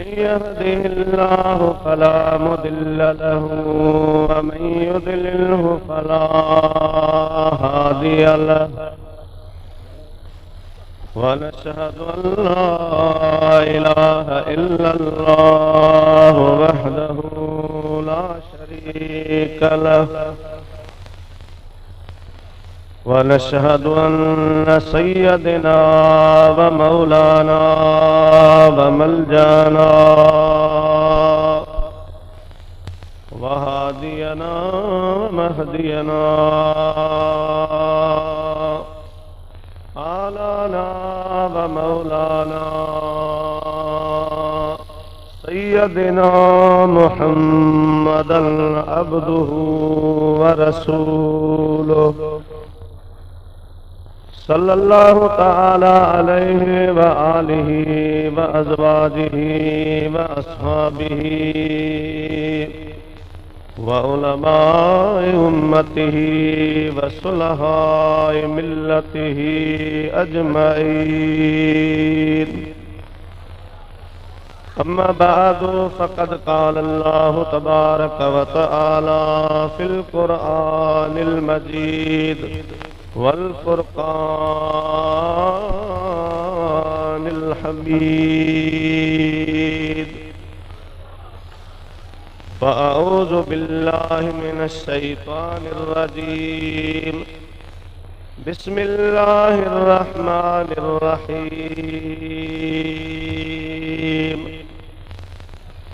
من يهده الله فلا مضل له ومن يضلله فلا هادي له ونشهد أن لا إله إلا الله وحده لا شريك له ونشهد أن سيدنا ومولانا وملجانا وهادينا ومهدينا آلانا ومولانا سيدنا محمدا عبده ورسوله صلى الله تعالى عليه وآله وأزواجه وأصحابه وعلماء أمته وصلحاء ملته أجمعين أما بعد فقد قال الله تبارك وتعالى في القرآن المجيد والفرقان الحميد فأعوذ بالله من الشيطان الرجيم بسم الله الرحمن الرحيم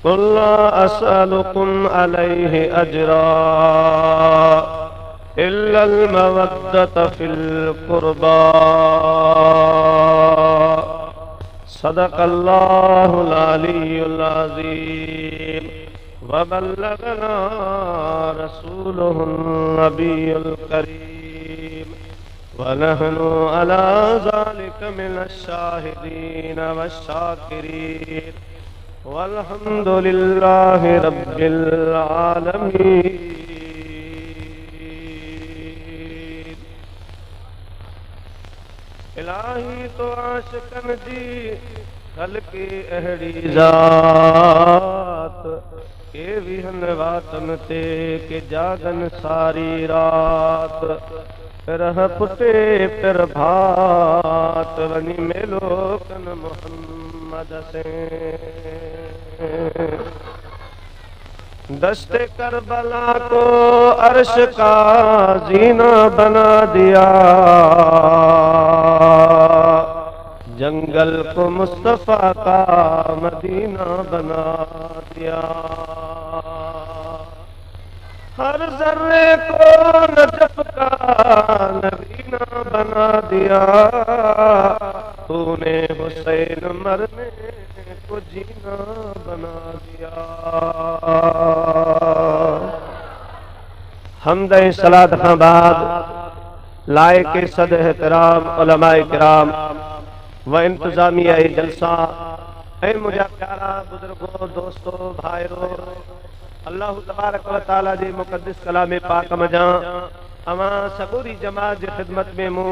قل لا أسألكم عليه أجرا إلا المودة في القربى صدق الله العلي العظيم وبلغنا رسوله النبي الكريم ونحن على ذلك من الشاهدين والشاكرين والحمد لله رب العالمين इलाही तो आशिकन जी खल्की अहड़ी ज़ात के विहन वातन ते के जागन सारी रात रह पुटे फिर भात वनी मेलो कन मोहम्मद से दस्ते करबला को अर्श का जीना बना दिया जंगल को मुस्तफा का मदीना बना दिया हर जर्रे को नजफ का नगीना बना दिया तूने हुसैन मरने को जीना बना दिया हमद सलात खां बाद लायक सद एहतराम उलमाए किराम व इंतजामिया जलसा ऐ मुझा प्यारा बुजुर्गो दोस्तों भाइरों अल्लाह तबारक व तआला जे मुक़द्दस कलाम पाक मजा अमा सगोरी जमात जी खिदमत में मु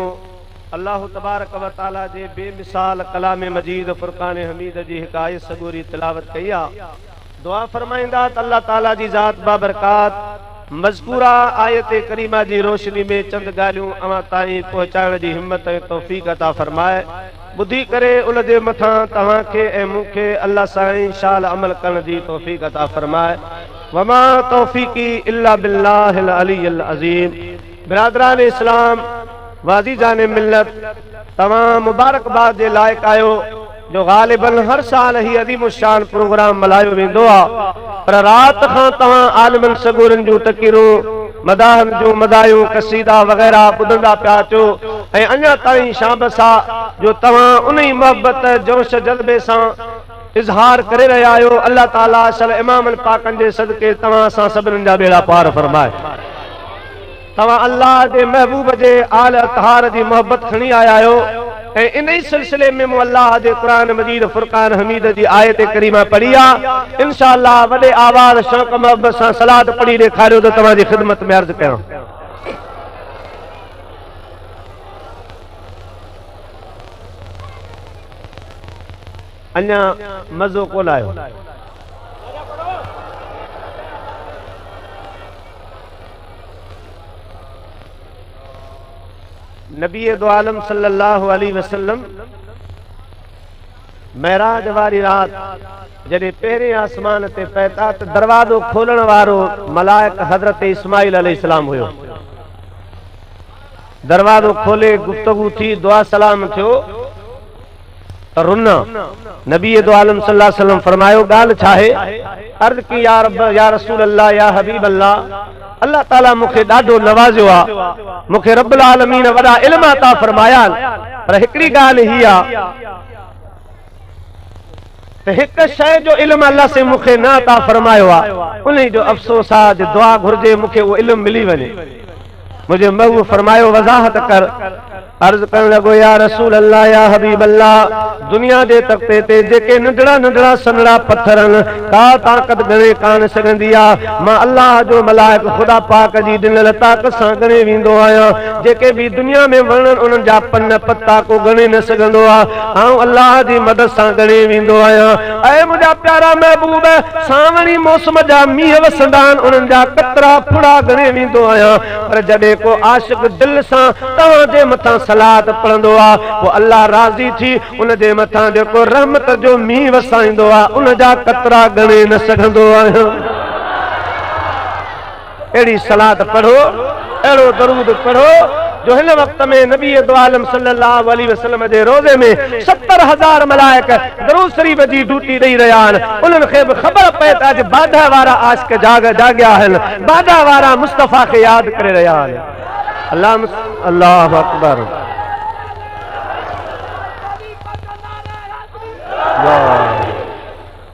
अल्लाह तबारक व तआला जे बेमिसाल कलाम मजीद फुरकान हमीद जी हिकायत सगोरी तिलावत कया दुआ फरमाइंदा त अल्लाह ताला जी ज़ात बाबरकात मज़कूरा आयत करीमा जी रोशनी में चंद गालियों अमा ताईं पहुंचाइण जी हिम्मत ऐं तौफ़ीक़ अता फरमाए बुद्धि करे उन जे मथां तव्हां खे ऐं मूंखे अल्लाह साईं शाल अमल करण जी तौफ़ीक़ अता फरमाए वमा तौफ़ीक़ी इल्ला बिल्लाहिल अलिय्यिल अज़ीम बिरादरान इस्लाम वाज़ीज़ान मिल्लत तव्हां मुबारकबाद जे लाइक़ आहियो जो ग़ालिबन हर साल ही अज़ीम शान प्रोग्राम मल्हायो वेंदो आहे पर रात खां तव्हां आलिमन सगूरनि जूं तक़रीरूं मदाहन जूं मदायूं कसीदा वग़ैरह ॿुधंदा पिया अचो ऐं अञा ताईं शाबस आहे जो तव्हां उन ई मोहबत जोश जज़्बे सां इज़हार करे रहिया आहियो अल्लाह ताला असल इमामनि पाकनि जे सदके तव्हां असां सभिनीनि जा बेड़ा पार फरमाए तव्हां अल्लाह जे महबूब जे आल अतहार जी मोहबत खणी आया आहियो ऐं इन ई सिलसिले में मूं अल्लाह जे क़ुरान मजीद फुरकान हमीद जी आयत करीमा पढ़ी आहे इंशाअल्लाह वॾे आवाज़ शौक़ मोहब्बत सां सलात पढ़ी ॾेखारियो त तव्हांजी ख़िदमत में अर्ज़ कयां अन्या मज़ो को लायो। नबी दो आलम सल्लल्लाहु अलैहि वसल्लम महराज वारी रात जॾहिं पहिरें आसमान ते पहुता त दरवाज़ो खोलण वारो मलाइक हज़रत इस्माइल अलैहिस्सलाम हुयो। दरवाज़ो खोले गुफ्तगू थी, दुआ सलाम थियो त रुना नबी दो आलम सल्लल्लाहु अलैहि वसल्लम फरमायो ॻाल्हि छा आहे? अर्ज़ की या रब या रसूल अल्लाह या हबीब अल्लाह, अल्लाह ताला मूंखे ॾाढो नवाज़ियो आहे, मूंखे रब्बुल आलमीन वॾा इल्म अता फरमाया, पर हिकिड़ी ॻाल्हि ही आहे त हिक शइ जो इल्म अल्लाह से मूंखे न अता फरमायो आहे, उन जो अफ़सोस आहे जो दुआ घुर्जे मूंखे उहो इल्म मिली वञे। मुझे महबूब फरमायो वज़ाहत कर। अर्ज करण लगो या रसूल अल्लाह या हबीब अल्लाह, दुनिया जे तख्ते ते जेके नंढड़ा नंढड़ा सनड़ा पत्थरन का ताकत गणे कान सघंदी आहे, मां अल्लाह जो मलाइक खुदा पाक जी ॾिनल ताकत सां गणे वेंदो आहियां। जेके भी दुनिया में वणन उन्हनि जा पन पत्ता को गणे न सघंदो आहे, आऊं अल्लाह जी मदद सां गणे वेंदो आहियां। ऐं मुंहिंजा प्यारा महबूब, सावणी मौसम जा मींहं वसंदा आहिनि, उन्हनि जा कतरा फुड़ा गणे वेंदो आहियां। पर जॾहिं को आशिक दिल सां तव्हांजे मथां सलात पढ़ंदो आहे, वो अल्लाह राज़ी थी उन जे मथां जेको रहमत जो मींहुं वसाईंदो आहे, उन जा कतरा गणे न सघंदो आहियां। अहिड़ी सलात पढ़ो, अहिड़ो दरूद पढ़ो जो हिन वक्त में नबी दो आलम सल्लल्लाहु अलैहि वसल्लम जे रोज़े में 70,000 मलाइक दरूद शरीफ जी ड्यूटी ॾेई रहिया आहिनि। उन्हनि खे बि ख़बर पए त अॼु बाधा वारा आशिक जाॻिया आहिनि, बाधा वारा मुस्तफ़ा खे यादि करे रहिया आहिनि। अल्लाह अकबर।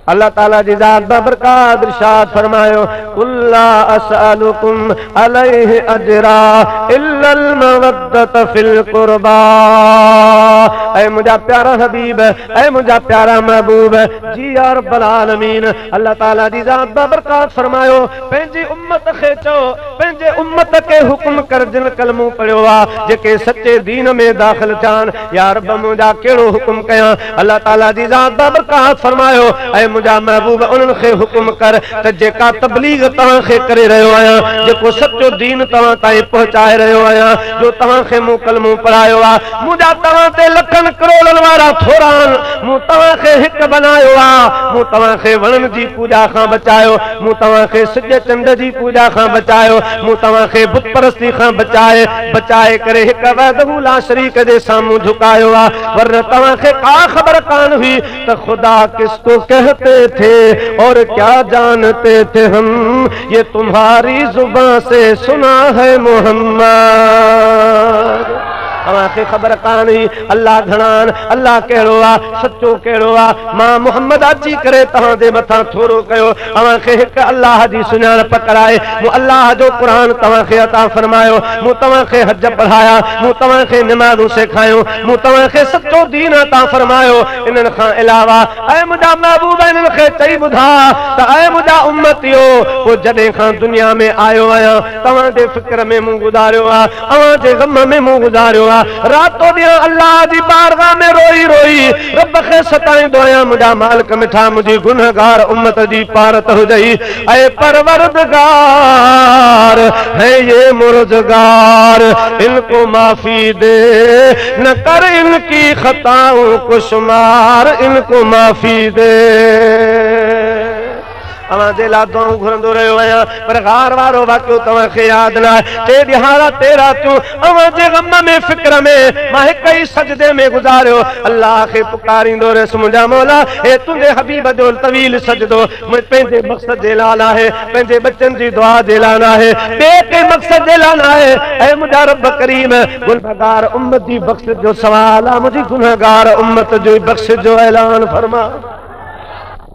अल्लाह ताला जी ज़ात बरकत इरशाद फरमायो, कुल्ला असअलुकुम अलैहि अजरा इल्लल मवद्दत फिल कुर्बा। ऐ मुझा प्यारा हबीब, ऐ मुझा प्यारा महबूब, जी या रब्बल आलमीन, अल्लाह ताला जी ज़ात बरकत फरमायो, पंहिंजी उम्मत खे चओ, पंहिंजे उम्मत के हुक्म कर जिन कलमो पढ़ियो आहे, जेके सच्चे दीन में दाख़िल थियान। या रब मुझा कहिड़ो हुक्म कयां? अल्लाह ताला जी ज़ात बरकत फरमायो, ऐ मुझा महबूब उन्हनि खे हुक्म कर त जेका तबलीग तव्हांखे करे रहियो आहियां, जेको सचो दीन तव्हां ताईं पहुचाए रहियो आहियां, जो तव्हांखे मूं कलमो पढ़ायो आहे, मुंहिंजा तव्हां ते लखनि करोड़नि वारा थोरा आहिनि, मूं तव्हांखे हिकु बनायो आहे, मूं तव्हांखे वणनि जी पूॼा खां बचायो, मूं तव्हांखे सिज चंड जी पूॼा खां बचायो, मूं तव्हांखे बुत परस्ती खां बचाए करे हिकु वहदहू ला शरीक जे साम्हूं झुकायो आहे। वरन तव्हांखे का ख़बर कान हुई त ख़ुदा किसको कहते थे और क्या जानते थे हम, ये तुम्हारी जुबान से सुना है मोहम्मद। तव्हांखे ख़बर कान हुई अल्लाह घणान, अल्लाह कहिड़ो आहे, सचो कहिड़ो आहे। मां मुहम्मद अची करे तव्हां जे मथां थोरो कयो, तव्हांखे हिकु अल्लाह जी सुञाणप कराए, मूं अल्लाह जो क़ुरान तव्हांखे अता फरमायो, मूं तव्हांखे हज पढ़ाया, मूं तव्हांखे निमाज़ूं सेखारियूं, मूं तव्हांखे सचो दीन अता फरमायो। इन्हनि खां अलावा ऐं मुंहिंजा महबूब इन्हनि खे चई ॿुधा त ऐं मुंहिंजा उम्मतियो, पोइ जॾहिं खां दुनिया में आयो आहियां तव्हांजे फ़िक्र में मूं गुज़ारियो आहे, तव्हांजे ग़म में मूं गुज़ारियो आहे। रातो ॾींहुं अल्लाह जी बारगाह में रोई रोई रब खे सताईंदो आहियां, मुंहिंजा मालिक मिठा मुंहिंजी गुनहगार उम्मत जी पारत हुजई। ऐं परवरदिगार है ये मुर्दगार, इनको माफ़ी दे, न कर इनकी खताओं को शुमार, इनको माफ़ी दे। तव्हांजे लाइ दुआऊं घुरंदो रहियो आहियां, पर गार वारो वाक़ियो तव्हांखे यादि न आहे। 3 ॾिहाड़ा 3 रातियूं तव्हांजे ग़म में फ़िक्र में मां हिक ई सजदे में गुज़ारियो, अल्लाह खे पुकारींदो रहियुसि, मुंहिंजा मौला हे तुंहिंजे हबीब जो तवील सजदो पंहिंजे मक़सद जे लाइ आहे, पंहिंजे बच्चनि जी दुआ जे लाइ आहे, ॿिए के मक़सद जे लाइ आहे। ऐं मुंहिंजा रब करीम, गुनहगार उम्मत जी बख़्शिश जो सवाल आहे, मुंहिंजी गुनहगार उम्मत जो बख़्शिश जो ऐलान फरमा।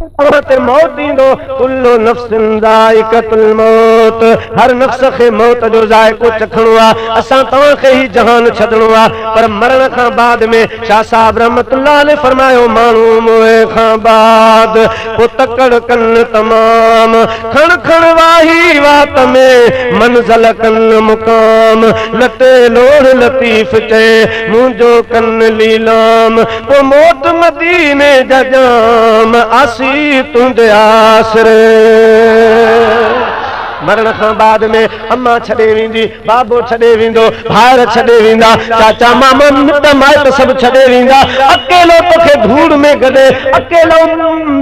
ते मौत दींदो कुल्लु नफ्सिन जाइकतुल मौत हर नफ्स खे मौत जो जाइको चखणो आहे असां तव्हां खे ही जहान छॾणो आहे पर मरण खां बाद में शाह साहब रहमतुल्लाह अलैह फरमायो माण्हू मोए खां बाद पोइ तकड़ कन तमाम खण खण वाही वात में मंज़िल कन मुकाम लटे लोड़ लतीफ़ चए मुंहिंजो कन लीलाम पोइ मौत मदीने जा जाम आसी तुंहिंजे आसरे मरण खां बाद में अम्मा छॾे वेंदी बाबो छॾे वेंदो भाइर छॾे वेंदा चाचा मामा मिट माइट सभु छॾे वेंदा अकेलो तोखे धूड़ में गॾे अकेलो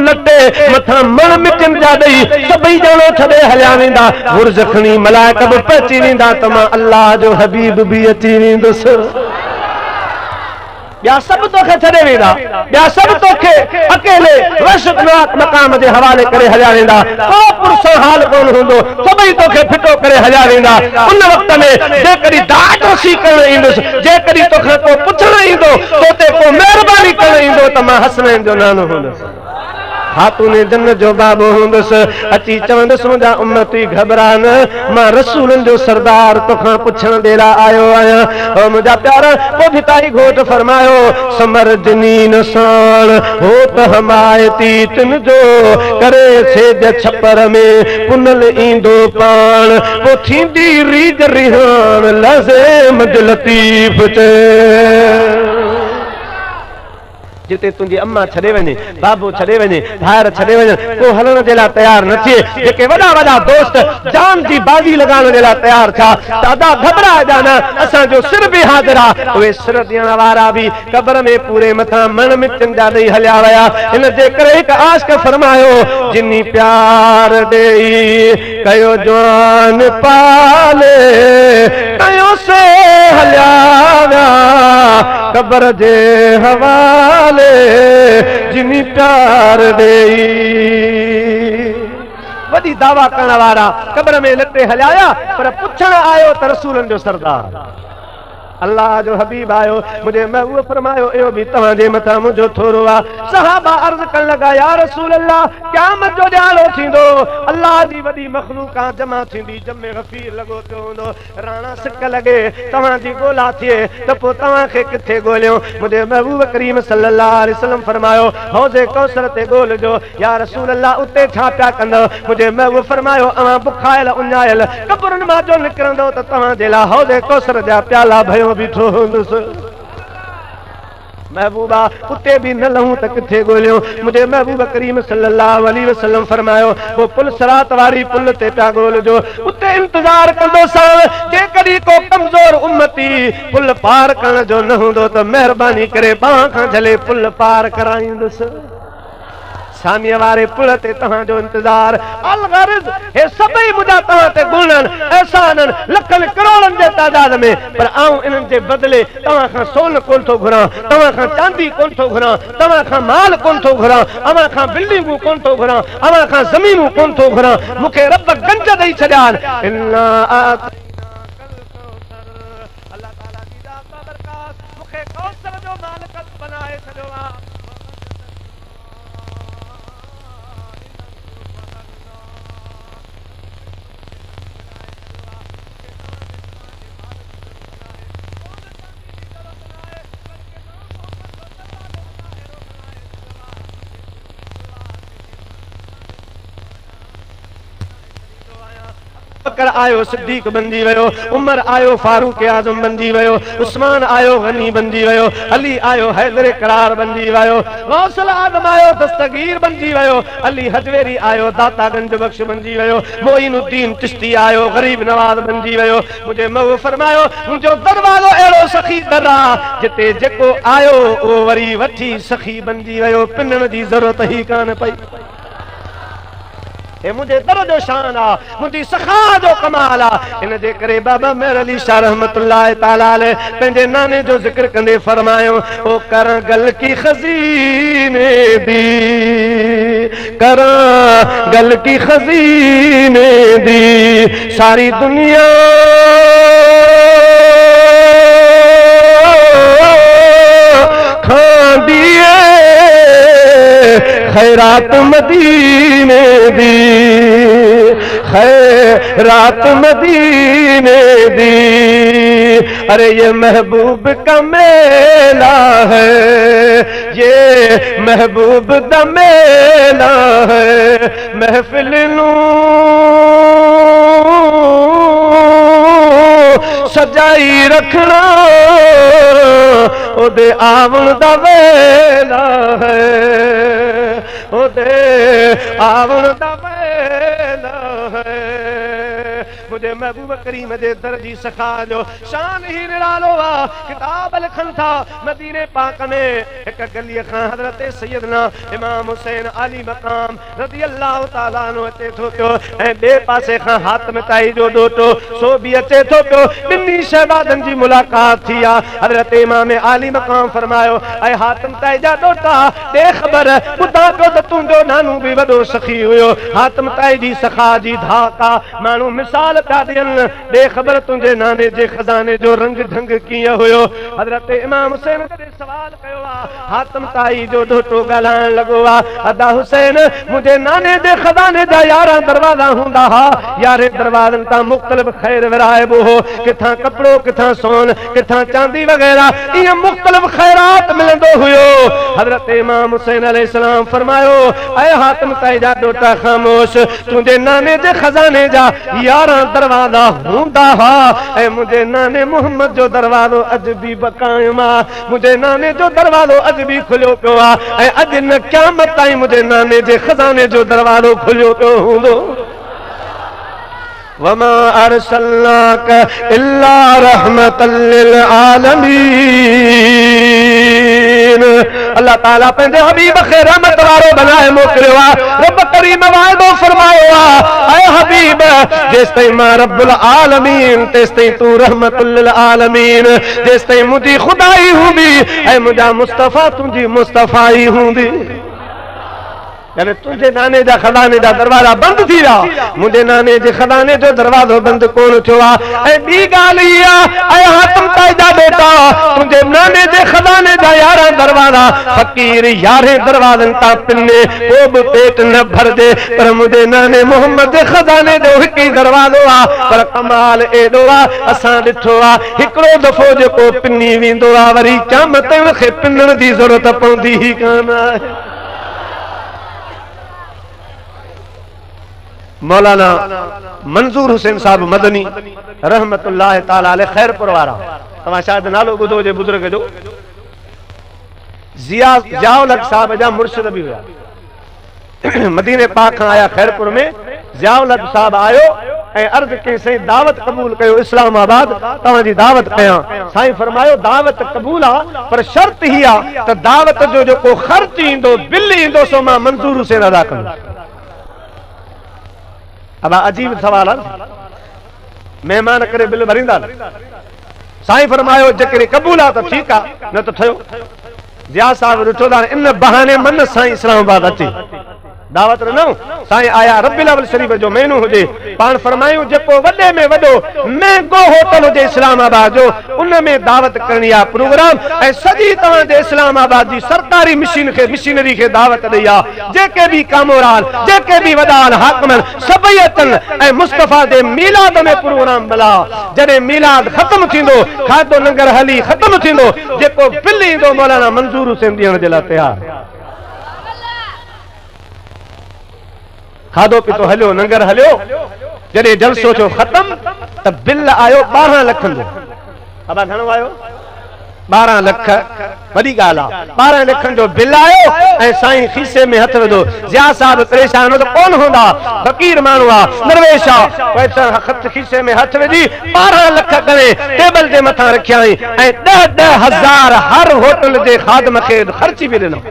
लटे मथां मण मिटनि जा ॾेई सभई ॼणो छॾे हलिया वेंदा घुर्ज खणी मलाइक बि पहुची वेंदा त मां अल्लाह जो हबीब बि अची वेंदुसि ॿिया सभु तोखे छॾे वेंदा ॿिया सभु तोखे अकेले वहशतनाक मक़ाम जे हवाले करे हलिया वेंदा को पुरसो हाल कोन हूंदो सभई तोखे फिटो करे हलिया वेंदा उन वक़्त में जेकॾहिं दाद रसी करणु ईंदुसि जेकॾहिं तोखां को पुछणु ईंदो तो ते को महिरबानी करणु ईंदो त मां हसनैन जो नानो हूंदुसि खातून जन्नत जो बाबो हूंदुसि अची चवंदुसि मुंहिंजा उम्मती घबरा न मां रसूलनि जो सरदार तोखां पुछण जे लाइ आयो आहियां ओ मुंहिंजा प्यारा पोइ भिताई घोट फरमायो समर जनीन साण हो त हमायती तिन जो करे छेज छपर में पुनल ईंदो पाण पोइ थींदी रीज रिहान लज़े मज लतीफ़ चए जिते तुंहिंजी अम्मा छॾे वञे बाबो छॾे वञे भाइर छॾे वञे को हलण जे लाइ तयार न थिए जेके वॾा वॾा दोस्त जान जी बाज़ी लॻाइण जे लाइ तयार थिया दादा घबराइजा न असांजो सिर बि हाज़िर आहे उहे सिर ॾियण वारा बि क़बर में पूरे मथां मण मिटनि जा ॾेई हलिया विया हिन जे करे हिकु आशिक़ फरमायो जिनी प्यार ॾेई कयो जवान पाले कयो से हलिया विया क़बर जे हवाले जिनी प्यार ॾेई वॾी दावा करण वारा क़बर में लटे हलिया पर पुछण आयो त रसूलनि जो सरदार अल्लाह जो हबीब आयो मुझे महबूब फरमायो एयो भी तव्हांजे मथां मुंहिंजो थोरो आहे सहाबा अर्ज़ करण लॻा या रसूल अल्लाह क़यामत जो ॾियारो थींदो अल्लाह जी वॾी मख़लूक़ां जमा थींदी जमे गफ़ीर लॻो पियो हूंदो राणा सिक लॻे तव्हांजी ॻोल्हा थिए त पोइ तव्हांखे किथे ॻोल्हियो मुंहिंजे महबूब करीम सल्लल्लाहु अलैहि वसल्लम फरमायो हौज़े कौसर ते ॻोल्हिजो या रसूल अल्लाह उते छा पिया कंदव मुंहिंजे महबूब फरमायो अवां बुखायल उञायल कब्रुनि मां जो निकिरंदो त तव्हांजे लाइ हौज़े कौसर जा प्याला भयो बीठो हूंदुसि महबूबा उते भी न लहूं त किथे ॻोल्हियूं मुंहिंजे महबूब करीम सल्लल्लाहु अलैहि वसल्लम फरमायो वो पुल सरात वारी पुल ते पिया ॻोल्हिजो उते इंतज़ार कंदोसां जेकॾहिं को कमज़ोर उम्मती पुल पार करण जो न हूंदो त महिरबानी करे बांह खां झले पुल पार कराईंदुसि सामीअ वारे पुल ते तव्हांजो इंतज़ार अलगर्ज़ हे सभई मुंहिंजा तव्हां ते गुणन एहसानन लखनि करोड़नि जे तादाद में पर आऊं इन्हनि जे बदिले तव्हां खां सोन कोन थो घुरां तव्हां खां चांदी कोन थो घुरां तव्हां खां माल कोन थो घुरां अव्हां खां बिल्डिंगूं कोन थो घुरां अव्हां खां ज़मीनूं कोन थो घुरां मूंखे रब गंज ॾेई छॾिया आहिनि बकर आयो सिद्दीक बंदी वयो उमर आयो फारूक आजम बंदी वयो उस्मान आयो गनी बंदी वयो अली आयो हैदर करार बंदी वयो गौसल आदम आयो दस्तगीर बंदी वयो अली हजवेरी आयो दाता गंज बख्श बंदी वयो मोइनुद्दीन चिश्ती आयो गरीब नवाज बंदी वयो मुझे मऊ फरमायो मुझो दरवाज़ो अहिड़ो सखी दर आहे जिते जेको आयो ओ वरी वठी सखी बंदी वयो पिनण जी ज़रूरत ही कान पई मुझे दर जो शान आ मुझी सखा जो कमाल आ इन जे करे बाबा मेहर अली शाह रहमतुल्लाह ताला अलैह पंहिंजे नाने जो जिक्र कंदे फरमायो ओ कर गल की खजीने दी कर गल की खजीने दी सारी दुनिया खां दिए खैरात मदीने दी, खैरात मदीने दी। अरे ये महबूब का मेला है, ये महबूब दा मेला है। महफिल नू सजाई रखना ओदे आवन दा वेला है, ओदे आवन दा वेला है। मुझे महबूब करीम दे दर्जी सखा जो शान ही निरालो वा किताब लिखन था मदीने पाक में एक गली खां हजरत सैयदना इमाम हुसैन अली मकाम रज़ी अल्लाह तआला अन्हु अचे थो पियो ऐं बे पासे खां हातिम ताई जो डोटो सो भी अचे थो पियो। ॿिन्ही शहबादनि जी मुलाकात थी आहे। हजरत इमाम अली मकाम फरमायो ऐं हातिम ताई जा डोटा दे ख़बर ॿुधा पियो त तुंहिंजो नानू बि वॾो सखी हुयो। हातिम ताई जी सखा जी धाक आहे। माण्हू मिसाल पिया ॾियनि दे ख़बर तुंहिंजे नाने जे खज़ाने जो रंग ढंग कीअं हुयो। हजरत इमाम हुसैन जॾहिं सवाल कयो आहे हातिम ताई जो डोटो ॻाल्हाइण लॻो आहे अदा हुसैन मुंहिंजे नाने जे खज़ाने जा 11 दरवाज़ा हूंदा हुआ। 11 दरवाज़नि तां मुख़्तलिफ़ ख़ैर विराइबो हो, किथां कपिड़ो किथां सोन किथां चांदी वग़ैरह ईअं मुख़्तलिफ़ ख़ैरात मिलंदो हुयो। हजरत इमाम हुसैन अलैहिस्सलाम फरमायो ऐं हातिम ताई जा डोटा ख़ामोश तुंहिंजे नाने जे खज़ाने जा 11 दरवाज़ा हूंदा हुआ ऐं मुंहिंजे नाने मोहम्मद जो दरवाज़ो अॼु बि बक़ाइम आहे। मुंहिंजे नाने जो दरवाज़ो अॼु बि खुलियो पियो आहे ऐं अॼु न क़यामत ताईं मुंहिंजे नाने जे खज़ाने जो दरवाज़ो खुलियो पियो हूंदो। वमा अरसलनाक इल्ला रहमतल लिल आलमीन। अल्लाह ताला पंहिंजे हबीब खे रहमत वारो बनाए मोकिलियो आहे। रब करीम वाइदो फरमायो आहे ऐ हबीब जेसिताईं मां रब्बुल आलमीन तेसिताईं तूं रहमतुल लिल आलमीन। जेसिताईं मुंहिंजी खुदाई हूंदी ऐं मुंहिंजा मुस्तफ़ा तुंहिंजी मुस्तफ़ाई हूंदी। यानी तुझे नाने जा खज़ाने जा दरवाजा बंद थी रहा, मुझे नाने जे खज़ाने जो दरवाजो बंद कोन थियो आहे। ऐं ॿी ॻाल्हि इहा ऐं हातिम ताई जा बेटा तुझे नाने जे खज़ाने जा 11 दरवाजा फ़क़ीर 11 दरवाजनि तां पिने को बि पेट न भरजे पर मुझे नाने मोहम्मद जे खज़ाने जो हिकु ई दरवाजो आहे। पर कमाल एॾो आहे असां ॾिठो आहे हिकिड़ो दफ़ो जेको पिनी वेंदो आहे वरी क़यामत खे पिनण जी ज़रूरत पवंदी ई कान आहे। मौलाना मंजूर हुसैन साहब मदनी रहमतुल्लाह ताला अलैह खैरपुर वारा तव्हां शायदि नालो ॿुधो हुजे बुज़ुर्ग जो ज़ियाउल हक़ साहब जा मुर्शिद बि हुया। मदीने पाक खां आया खैरपुर में ज़ियाउल हक़ साहब आयो ऐं अर्ज़ कई साईं दावत क़बूल कयो इस्लामाबाद तव्हांजी दावत कयां। साईं फरमायो दावत क़बूल आहे पर शर्त ही आहे त दावत जो जेको ख़र्च ईंदो बिल ईंदो सो मां मंजूर हुसैन अदा कंदुसि। अब अजीब सवाल है मेहमान करे बिल भरींदा साईं फरमायो जेकॾहिं क़बूल आहे त ठीकु आहे न त थियो। जिया साहब ॾिठो त इन बहाने मन साईं इस्लामाबाद अचे दावत न साईं आया रबीउल अव्वल शरीफ जो महीनो हुजे पाण फरमायूं जेको वॾे में वॾो महांगो होटल हुजे इस्लामाबाद जो उन में दावत करणी आहे प्रोग्राम ऐं सॼी तव्हांजे इस्लामाबाद जी सरकारी मिशीनरी खे दावत ॾेई आहे। जेके बि कामोरान जेके बि वॾा हाकिमन सभई अचनि ऐं मुस्तफ़ा जे मीलाद में प्रोग्राम भला जॾहिं मीलाद ख़त्म थींदो खाधो लंगर हली ख़त्म थींदो जेको बिल ईंदो मौलाना मंजूर हुसैन ॾियण जे लाइ तयार। खाधो पीतो हलियो लंगर हलियो जॾहिं जलसो थियो ख़त्म त बिल आयो 12 लख जो। अब घणो आयो 12 लख वॾी ॻाल्हि आहे। 12 लखनि जो बिल आयो ऐं साईं खीसे में हथ विधो। ज़िया साहब परेशान हो त कोन हूंदा फ़क़ीर माण्हू आहे दरवेश आहे हथ खीसे में हथ विझी 12 लख करे टेबल जे मथां रखियाई ऐं 10-10 हज़ार हर होटल जे खादम खे ख़र्ची बि ॾिनो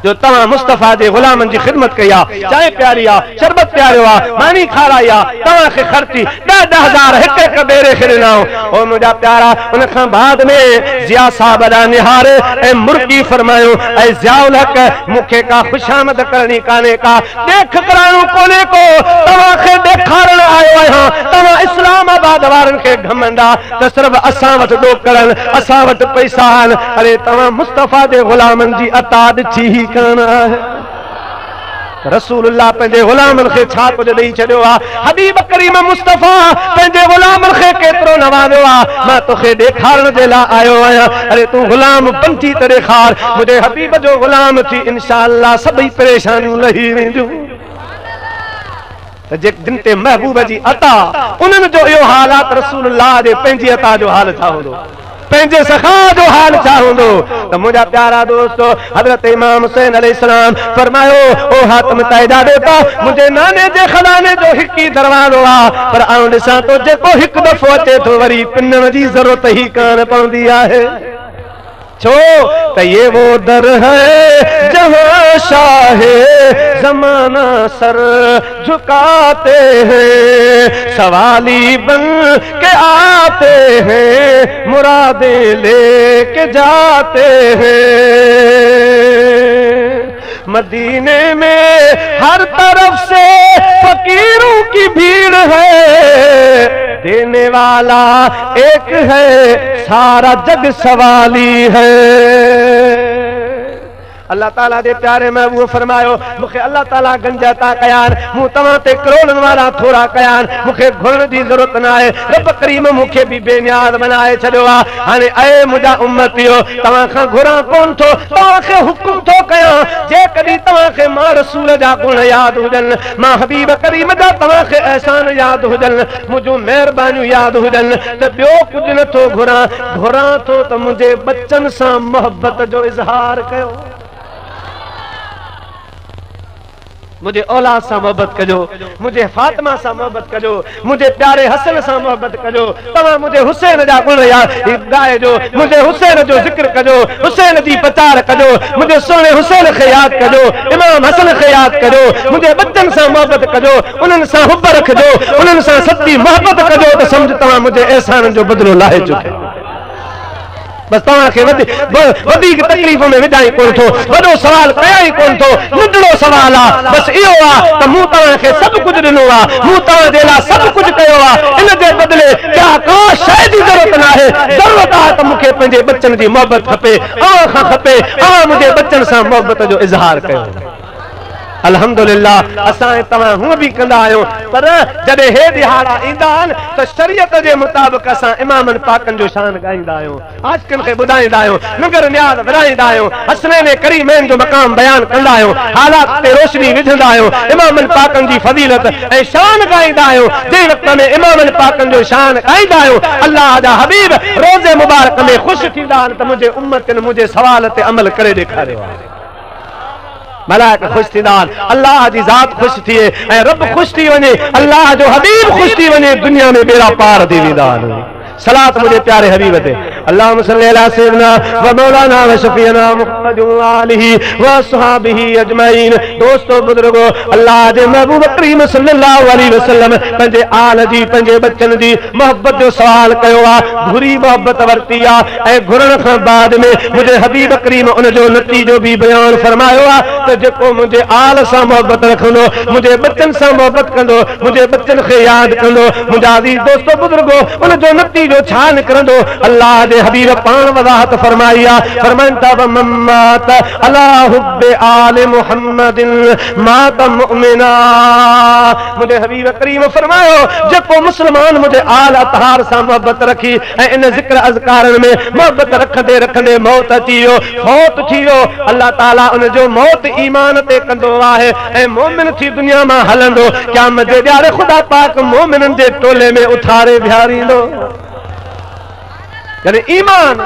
जो तव्हां मुस्तफ़ा जे ग़ुलामनि जी ख़िदमत कई आहे। चांहि प्यारी आहे शरबत प्यारियो आहे मानी खाराई आहे तव्हांखे ख़र्ची 10-10 हज़ार हिक हिक ॿेरे खे ॾिनऊं। ओ मुंहिंजा प्यारा उन खां बाद में ज़िया साहब ॾांहुं निहारे ऐं मुर्गी फरमायो ऐं ज़ियाउल हक़ मूंखे का ख़ुशामद करणी कान्हे का ॾेख कराइणो कोन्हे को तव्हांखे ॾेखारण आयो आहियां। तव्हां इस्लामाबाद वारनि खे घमंडा त सिर्फ़ु असां वटि ॾोकड़नि असां वटि पैसा आहिनि। अरे तव्हां मुस्तफ़ा जे ग़ुलामनि जी अता ॾिठी कान आहे। रसूलुल्लाह पंहिंजे गुलामनि खे छा कुझु ॾेई छॾियो आहे। हबीब करीम मुस्तफ़ा पंहिंजे गुलामनि खे केतिरो नवाज़ियो आहे। मां तोखे ॾेखारण जे लाइ आयो आहियां, अरे तूं गुलाम बंची त ॾेखार। मुंहिंजे हबीब जो गुलाम थी इंशाअल्लाह सभई परेशानियूं लही वेंदियूं। जिन ते महबूब जी अता उन्हनि जो इहो हालात रसूलुल्लाह जे पंहिंजी अता जो हाल छा हूंदो, पंहिंजे सखा जो हाल छा हूंदो। त मुंहिंजा प्यारा दोस्तो, हज़रत इमाम हुसैन अलैहिस्सलाम फरमायो, ओ हातिम ताइदा बेटा, मुंहिंजे नाने जे खज़ाने जो हिकु ई दरवाज़ो आहे, पर आउं ॾिसां थो जेको हिकु दफ़ो अचे थो वरी पिनण जी ज़रूरत ई कान पवंदी आहे। छो त ये वो दर है जहां शाहे ज़माना सर झुकाते हैं, सवाली बन के आते हैं, मुरादें लेके जाते हैं। मदीने में हर तरफ से फकीरों की भीड़ है, देने वाला एक है, सारा जग सवाली है। अल्लाह ताला दे प्यारे महबूब फरमायो, मुखे अल्लाह ताला गंजाता कयान, मूं तव्हां ते करोड़नि वारा थोड़ा कयान, मुखे घुरण जी जरूरत न आहे। रब करीम मुखे भी बेनियाज़ बनाए छॾियो आहे। हाणे ऐ मुंहिंजा उम्मतियो, तव्हां खां घुरां कोन थो, तव्हां खे हुकुम थो कयां, जेकॾहिं तव्हां खे मां रसूल जा गुण यादि हुजनि, मां हबीब करीम जा तव्हां खे एहसान यादि हुजनि, मुंहिंजूं महिरबानियूं यादि हुजनि, त ॿियो कुझु नथो घुरां। घुरां थो त मुंहिंजे बच्चनि सां मोहबत जो इज़हार कयो, मुझे औलाद सां मोहब्बत कजो, मुझे फातिमा सां मोहब्बत कजो, मुझे प्यारे हसन सां मोहब्बत कजो। तव्हां मुझे हुसैन जा गुण याद ॻाइजो, मुझे हुसैन जो ज़िक्र कजो, हुसैन जी प्रचार कजो, मुझे सोने हुसैन खे यादि कजो, इमाम हसन खे यादि कजो, मुझे बच्चन सां मोहब्बत कजो, उन्हनि सां हुब रखजो, उन्हनि सां सच्ची मोहब्बत कजो, त सम्झ तव्हां मुझे एहसान जो बदिलो लाहे चुके। बस तव्हां खे वधीक तकलीफ़ में विझाई कोन थो, वॾो सवाल कया ई कोन थो, नंढड़ो सवाल आहे। बस इहो आहे त मूं तव्हां खे सभु कुझु ॾिनो आहे, मूं तव्हां जे लाइ सभु कुझु कयो आहे, इन जे बदिले क्या का शइ जी ज़रूरत न आहे। ज़रूरत आहे त मूंखे पंहिंजे बच्चनि जी मोहबत खपे, अव्हां खां खपे, अव्हां मुंहिंजे बच्चनि सां मोहबत जो इज़हार कयो। अल्हम्दुलिल्लाह असां तव्हां हूअं बि कंदा आहियूं, पर जॾहिं हे दिहाड़ा ईंदा आहिनि त शरीयत जे मुताबिक़ असां इमामनि पाकनि जो शान ॻाईंदा आहियूं, आशिक़नि खे ॿुधाईंदा आहियूं, नगर न्याज़ विराईंदा आहियूं, हसनैन करीमैन जो मक़ाम बयान कंदा आहियूं, हालात ते रोशनी विझंदा आहियूं, इमामनि पाकनि जी फज़ीलत ऐं शान ॻाईंदा आहियूं। जंहिं वक़्त में इमामनि पाकनि जो शान ॻाईंदा आहियूं, अल्लाह जा हबीब रोज़े मुबारक में ख़ुशि थींदा आहिनि त मुंहिंजे उम्मतनि मुंहिंजे सवाल ते अमल करे ॾेखारियो आहे। मलाइक ख़ुशि थींदा आहिनि, अल्लाह जी ज़ात ख़ुशि थिए ऐं रब ख़ुशि थी वञे, अल्लाह जो हबीब ख़ुशि थी वञे, दुनिया में बेड़ा पार थी वेंदा आहिनि। सलात मुझे प्यारे हबीब ते, अल्लाहुम्मा सल्ली अला सय्यिदना व मौलाना व शफीना मुहम्मद व आलिहि व अस्हाबिहि अजमईन। दोस्तों बुजुर्गो, अल्लाह जे महबूब करीम सल्लल्लाहु अलैहि वसल्लम पंहिंजे आल जी, पंहिंजे बच्चन जी मोहब्बत जो सवाल कयो आहे, घुरी मोहब्बत वरती आहे, ऐं घुरण खां बाद में मुंहिंजे हबीब करीम उन जो नतीजो भी बयान फरमायो आहे त जेको मुंहिंजे आल सां मोहब्बत रखंदो, मुंहिंजे बच्चन सां मोहब्बत कंदो, मुंहिंजे बच्चन खे यादि कंदो, मुंहिंजा अज़ीज़ दोस्तो बुजुर्गो, उन जो नतीजो छा निकिरंदो। अल्लाह जे हबीब पाण वज़ाहत फरमाई आहे, फरमाइनि था व मम्मात अला हुब्बे आले मुहम्मदिन मात मुमिना। मुंहिंजे हबीब करीम फरमायो, जेको मुस्लमान मुंहिंजे आल अतहार सां मोहब्बत रखी ऐं इन ज़िक्र अज़कारनि में मोहब्बत रखंदे रखंदे मौत अची वियो, फौत थी वियो, अल्लाह ताला उन जो मौत ईमान ते कंदो आहे ऐं मोमिन थी दुनिया मां हलंदो। क़यामत जे ॾियारे ख़ुदा पाक मोमिननि जे टोले में उथारे बीहारींदो। यानी ईमान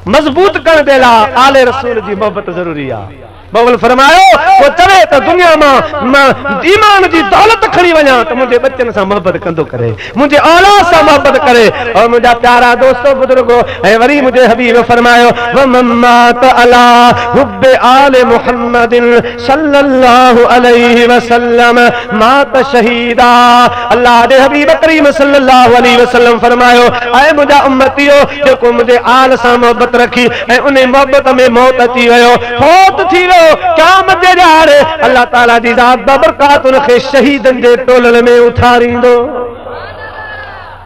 मजबूत करण जे लाइ आले रसूल जी मोहब्बत ज़रूरी आहे। मौला फरमायो, वो चवे त दुनिया मां ईमान जी दौलत खणी वञा त मुंहिंजे बच्चनि सां मोहब्बत कंदो करे, मुंहिंजे औलाद सां मोहब्बत करे। और मुंहिंजा प्यारा दोस्तो बुजुर्गो, ऐं वरी मुंहिंजे हबीब फरमायो व मम्मात अला हुब्बे आले मुहम्मदिन सल्लल्लाहु अलैहि वसल्लम मात शहीदा। अल्लाह दे हबीब करीम सल्लल्लाहु अलैहि वसल्लम फरमायो, ऐ मुंहिंजा उम्मतियो, जेको मुंहिंजे आल सां मोहब्बत रखी ऐं उन मोहब्बत में मौत अची वियो, फौत थी वियो, क़यामत जे ॾियारे अल्लाह ताला जी ज़ात बबरकात उनखे शहीदनि जे टोलनि में उथारींदो।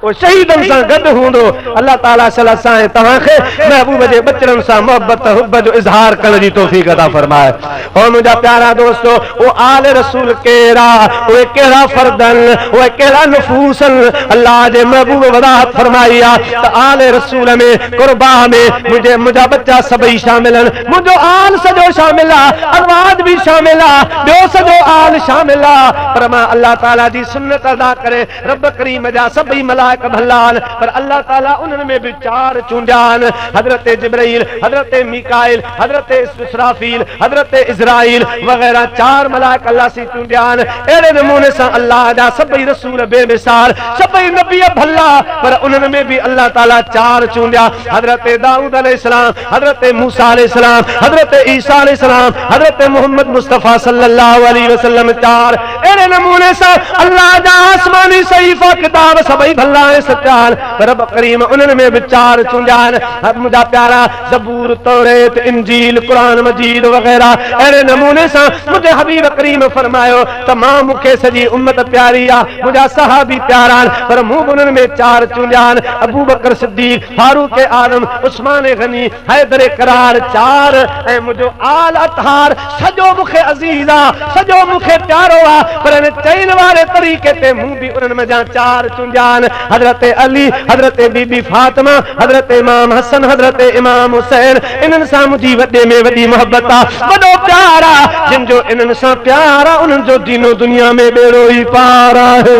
वो शहीदन सां गॾु हूंदो। अल्लाह ताला सल्लल्लाहु अलैहि वसल्लम तव्हांखे महबूब जे बचड़नि सां मोहब्बत हुब जो इज़हार करण जी तौफ़ीक़ अता फरमाए। और मुंहिंजा प्यारा दोस्तो, वो आल रसूल कहिड़ा, उहे कहिड़ा फर्दन, उहे कहिड़ा नफ़ूसन अल्लाह जे महबूब वदाहत फरमाई आहे त आल रसूल में कुर्बा में मुंहिंजा बच्चा सभई शामिल आहिनि, मुंहिंजो आल सॼो शामिल आहे, अज़वाज बि शामिल आहे, ॿियो सॼो आल शामिल आहे। पर मां अल्लाह ताला जी सुन्नत अदा करे रब करीम जा सभई मलाइक भला आहिनि, पर अल्लाह ताला उन्हनि में बि चार चूंडिया आहिनि, हज़रत जिब्राइल, हज़रत मीकाइल, हज़रत इसराफील, हज़रत इज़राइल वग़ैरह चार मलाइक अल्लाह से चूंडिया आहिनि। अहिड़े नमूने सां अल्लाह जा सभई रसूल बेमिसाल, सभई नबी भला, पर उन्हनि में बि अल्लाह ताला चार चूंडिया, हज़रत दाऊद अलैहिस्सलाम, हज़रत मूसा अलैहिस्सलाम, हज़रत ईसा अलैहिस्सलाम, हज़रत मोहम्मद मुस्तफ़ा सल्लल्लाहु अलैहि वसल्लम चार। अहिड़े नमूने सां अल्लाह जा आसमानी सहीफ़ा किताब सभई भला ऐं सच्चा आहिनि, पर रब करीम उन्हनि में बि चार चूंडिया आहिनि। मुंहिंजा प्यारा ज़बूर, तौरेत, इंजील, क़ुरान मजीद वग़ैरह। अहिड़े नमूने सां मुंहिंजे हबीब करीम फरमायो त मां मूंखे सॼी उम्मत प्यारी आहे, मुंहिंजा सहाबी प्यारा आहिनि, पर मूं बि उन्हनि में चार चूंडिया आहिनि, अबू बकर सिद्दीक़, फारूक आज़म, उस्मान गनी, हैदर करार चार, ऐं मुंहिंजो आल अतहार सॼो मूंखे अज़ीज़ आहे, सॼो मूंखे प्यारो आहे, पर हिन चइण वारे तरीक़े ते मूं बि उन्हनि में जा चार चूंडिया आहिनि, हज़रत अली, हज़रत बीबी फातिमा, हज़रत इमाम हसन, हज़रत इमाम हुसैन। इन्हनि सां मुंहिंजी वॾे में वॾी मोहब्बत आहे, वॾो प्यार आहे, जिन जो इन्हनि सां प्यार आहे उन्हनि जो दीनो दुनिया में बेड़ो ई पार आहे।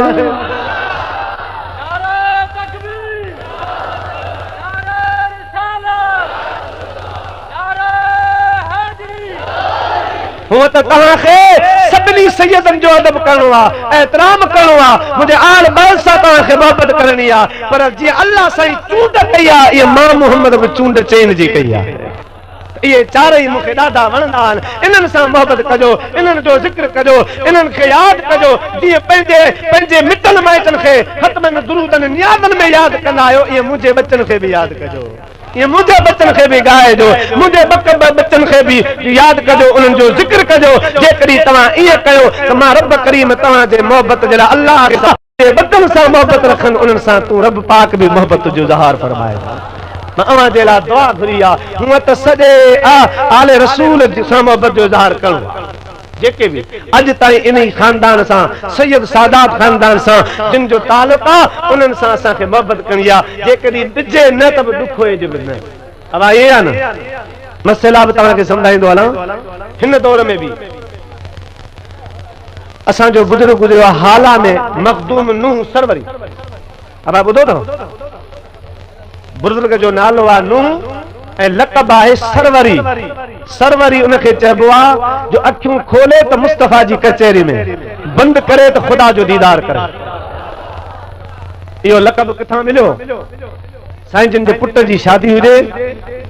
हूअं त तव्हांखे सभिनी सैयदनि जो अदब करणो आहे, एहतराम करणो आहे, मुंहिंजे आल बाल सां तव्हांखे मोहब्बत करणी आहे, पर जीअं अल्लाह साईं चूंड कई आहे, इहा मां मोहम्मद बि चूंड चैन जी कई आहे। इहे चारई मूंखे ॾाढा वणंदा आहिनि, इन्हनि सां मोहब्बत कजो, इन्हनि जो ज़िक्र कजो, इन्हनि खे यादि कजो, जीअं पंहिंजे मिटनि माइटनि खे ख़तमनि दुरूदनि नियाज़नि में यादि कंदा आहियो, ईअं मुंहिंजे बच्चनि खे बि यादि कजो, ये मुझे बच्चन खे भी गाइजो, मुझे बच्चन खे भी याद कजो, उन्हनि जो ज़िक्र कजो। जेकॾहिं तव्हां ईअं कयो त मां रब करीम तव्हांजे मोहब्बत जे लाइ अल्लाह जे बच्चन सां मोहब्बत रखनि, उन्हनि सां तूं रब पाक भी मोहब्बत जो इज़हार फरमाए। मां अव्हां जे लाइ दुआ घुरी आहे, हूअं त सॼे आले रसूल सां मोहब्बत जो इज़हार करणो आहे। जेके भी अॼु ताईं इन खानदान सां, सैयद सादात खानदान सां जिन जो तालुक आहे, उन्हनि सां असांखे मोहब्बत करणी आहे। जेकॾहिं ॾिजे न त बि ॾुख हुजे बि न, अब ये आहे न मसइला बि तव्हांखे सम्झाईंदो हलां। हिन दौर में बि असांजो बुज़ुर्ग गुज़रियो आहे हाला में, मखदूम नूह सरवरी। अब ॿुधो अथव, बुज़ुर्ग जो नालो आहे नूह ऐं लक़ब आहे सरवरी। सरवरी उनखे चइबो आहे जो अखियूं खोले त मुस्तफ़ा जी कचहरी में, बंदि करे त ख़ुदा जो दीदार करे। इहो लक़ब किथां मिलियो? साईं जिन जे पुट जी शादी हुजे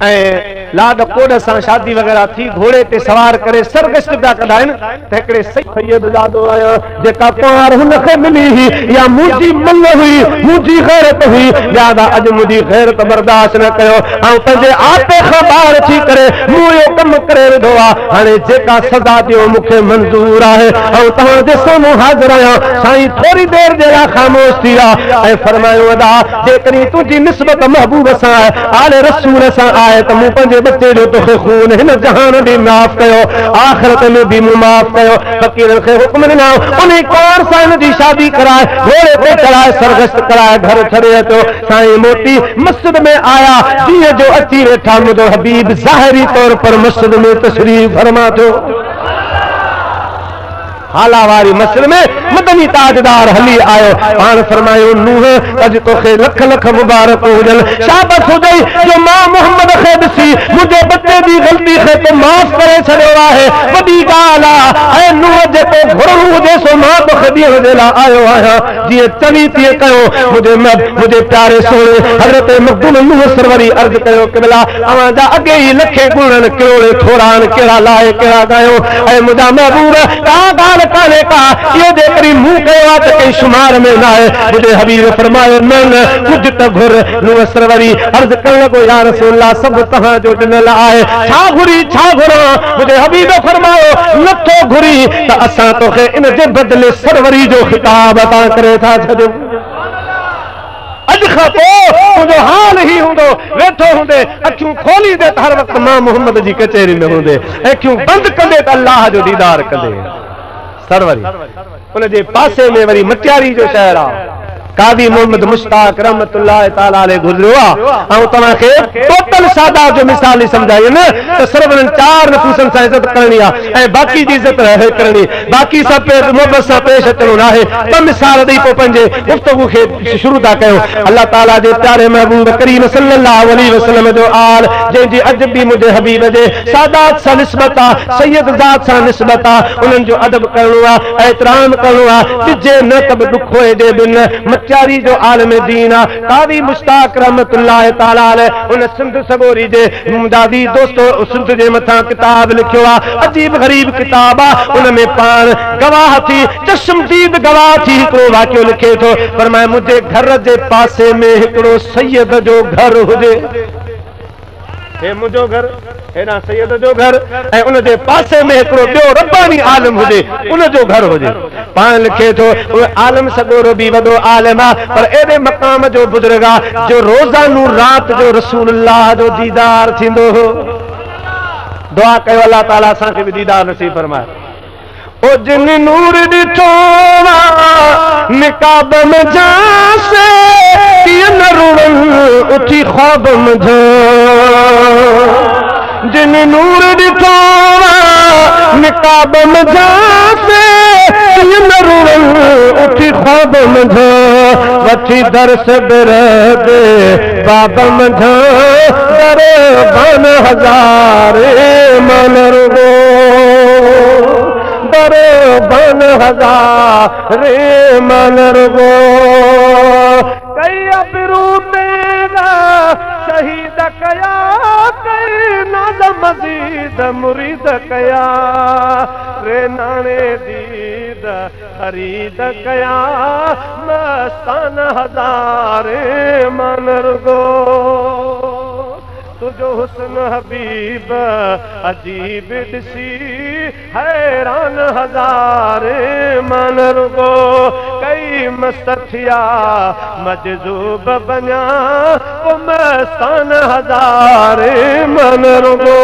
ऐं लाड कोड सां शादी वग़ैरह थी, घोड़े ते सवार करे सरगश्त पिया कंदा आहिनि त हिकिड़े सैयद ज़ादो आयो जेका कुंवार हुनखे मिली हुई, या मुंहिंजी मल हुई, मुंहिंजी गैरत हुई, यादा अॼु मुंहिंजी गैरत बर्दाश्त न कयो ऐं पंहिंजे आपे खां ॿाहिरि थी करे मूं इहो कमु करे विधो आहे। हाणे जेका सज़ा ॾियो मूंखे मंज़ूर आहे ऐं तव्हांजे साम्हूं हाज़िर आहियां। साईं थोरी देरि जे लाइ ख़ामोश थी विया ऐं फरमायो अदा जेकॾहिं तुंहिंजी निस्बत महबूब सां आहे, आले रसूल सां आहे, त मूं पंहिंजे बच्चे जो तोखे खून हिन जहान में माफ़ कयो, आख़िरत में भी मूं माफ़ कयो। फ़क़ीरनि खे हुक्म ॾिना उन कुंवार सां हिन जी शादी कराए, घोड़े ते चढ़ाए, सरगश्त कराए, घर छॾे अचो। साईं मोटी मस्जिद में आया, जीअं जो अची वेठा मुंहिंजो हबीब ज़ाहिरी तौर पर मस्जिद में तशरीफ़ फरमा थियो। हाला वारी मस्जिद में मदनी ताजदार हली आयो, पाण फरमायो नूह अॼु तोखे लख लख मुबारक हुजनि, शाबत हुजई जो मां मोहम्मद खे ॾिसी मुंहिंजे बच्चे जी ग़लती खे तो माफ़ करे छॾियो आहे, वॾी ॻाल्हि आहे। ऐं नूह जेको घुरणो हुजे सो मां तोखे ॾियण जे लाइ आयो आहियां, जीअं चवी तीअं कयो। मुंहिंजे प्यारे सोणे हज़रत मखदूम नूह सरवरी अर्ज़ कयो क़िबला अवां जा अॻे ई लखे गुणनि किरोड़े थोरा आहिनि, कहिड़ा लाहे कहिड़ा गायो। ऐं मुंहिंजा महबूब का ॻाल्हि कान्हे का, इहो जेकॾहिं मूं कयो आहे त कंहिं शुमार में न आहे। मुंहिंजे हबीब फरमायो न न कुझु त घुर। नूह सरवरी अर्ज़ करण लॻो या रसूल अल्लाह सभु तव्हांजो ॾिनल आहे, छा घुरी छा घुरां? मुंहिंजे हबीब फरमायो नथो घुरी त असां तोखे इन जे बदिले सरवरी जो ख़िताब अता करे था छॾियूं। अज खां पोइ तुंहिंजो हाल ही हूंदो वेठो हूंदे अखियूं खोली दे हर वक्त मां मोहम्मद जी कचहरी में हूंदे अखियूं बंद कंदे त अल्लाह जो दीदार कंदे सरवरी उन जे पासे में वरी मटियारी जो शहर आहे कादी मोहम्मद मुश्ताक रहमतुल्लाह ताला अलैह गुजरियो आहे ऐं तव्हांखे टोटल सादात जो मिसाल समझाई न त सिर्फ उन्हनि 4 नफ़ूसनि सां इज़त करणी आहे ऐं बाक़ी जी इज़त रहे करणी बाक़ी सब मोहब्बत सां पेश अचणो नाहे ॿ मिसाल ॾेई पोइ पंहिंजे गुफ़्तगू खे शुरू था कयूं अल्लाह ताला जे प्यारे महबूब करीम सल्लल्लाहु अलैहि वसल्लम जो आल जंहिंजी अदब बि मुंहिंजे हबीब जे सादात सां निस्बत आहे सैयद ज़ात सां निस्बत आहे उन्हनि जो अदब करणो आहे एहतराम करणो आहे ॾिजे न त बि ॾुख होए जे बिन मचारी जो आलम दीन आहे कादी मुश्ताक रहमतुल्लाह ताला अलैह उन सिंध सगोरी जे दादी दोस्तो सिंध जे मथां किताब लिखियो आहे अजीब गरीब किताब आहे उन में पाण गवाह थी चश्मदीद गवाह थी हिकिड़ो वाक़ियो लिखे थो पर मैं मुंहिंजे घर जे पासे में हिकिड़ो सैयद जो घर हुजे हे मुंहिंजो घर हेॾा सैयद जो घर ऐं उन जे पासे में हिकिड़ो ॿियो रब्बानी आलम हुजे उन जो घर हुजे पाण लिखे थो उहो आलम सगोरो बि वॾो आलम आहे पर एॾे मक़ाम जो बुज़ुर्ग आहे जो रोज़ानू राति जो रसूलुल्लाह जो दीदार थींदो हो दुआ कयो अल्लाह ताला असांखे बि दीदार नसीब फरमाए ओ जिन नूर ॾिठो निकाब में जासे कीअं न रुड़न उठी ख्वाब में जिन नूर ॾिठो निकाब में जासे कीअं न रुड़न उठी ख्वाब में वठी दर्स बिरदे बाब में दर बन हज़ारे मन रुगो दर बन हज़ारे मन रुगो कई अबरू तेरा शहीद कया कई नाद मजीद मुरीद कया रे नाने दीद खरीद कया मस्तान हज़ारे मन रुगो तुझो हुस्न हबीब अजीब दिसी हैरान हज़ारे मन रुगो कई मस्त थिया मजजूब बना वो मस्तान हज़ारे मन रुगो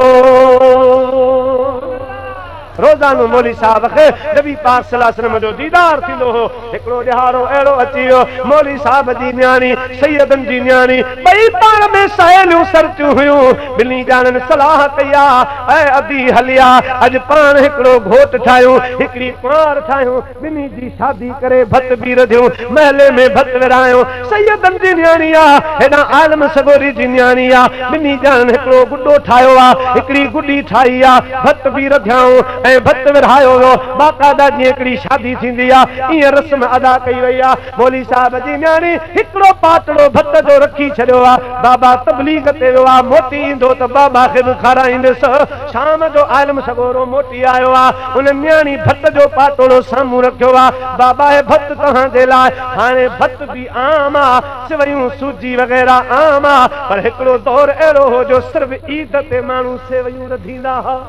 रोज़ानो मौली साहब खे नबी पाक सल्लल्लाहु अलैहि वसल्लम जो दीदार थींदो हो हिकिड़ो ॾिहाड़ो अहिड़ो अची वियो मौली साहब जी न्याणी सैयदनि जी न्याणी ॿई पाण में सहेलियूं सरतियूं हुयूं ॿिन्ही ॼाणनि सलाह कई आहे ऐं अदी हलिया अॼु पाण हिकिड़ो घोट ठाहियूं हिकिड़ी कुंवार ठाहियूं ॿिन्ही जी शादी करे भत बि रधियूं महले में भत विरायूं सैयदनि जी न्याणी आहे हेॾां आलम सगोरी जी न्याणी आहे ॿिन्ही ॼाणनि हिकिड़ो गुॾो ठाहियो आहे हिकिड़ी गुॾी ठाही आहे भत बि रधियाऊं ऐं भत विरहायो वियो बाक़ायदा जीअं हिकिड़ी शादी थींदी आहे ईअं रस्म अदा कई वई आहे मौली साहब जी न्याणी हिकिड़ो पातड़ो भत जो रखी छॾियो आहे बाबा तबलीग ते वियो आहे मोटी ईंदो त बाबा खे बि खाराईंदुसि शाम जो आलम सगोरो मोटी आयो आहे उन न्याणी भत जो पातड़ो साम्हूं रखियो आहे बाबा हे भत तव्हांजे लाइ हाणे भत बि आम आहे सिवयूं सूजी वग़ैरह आम आहे पर हिकिड़ो दौर अहिड़ो हो जो सिर्फ़ ईद ते माण्हू सेवयूं रधींदा हुआ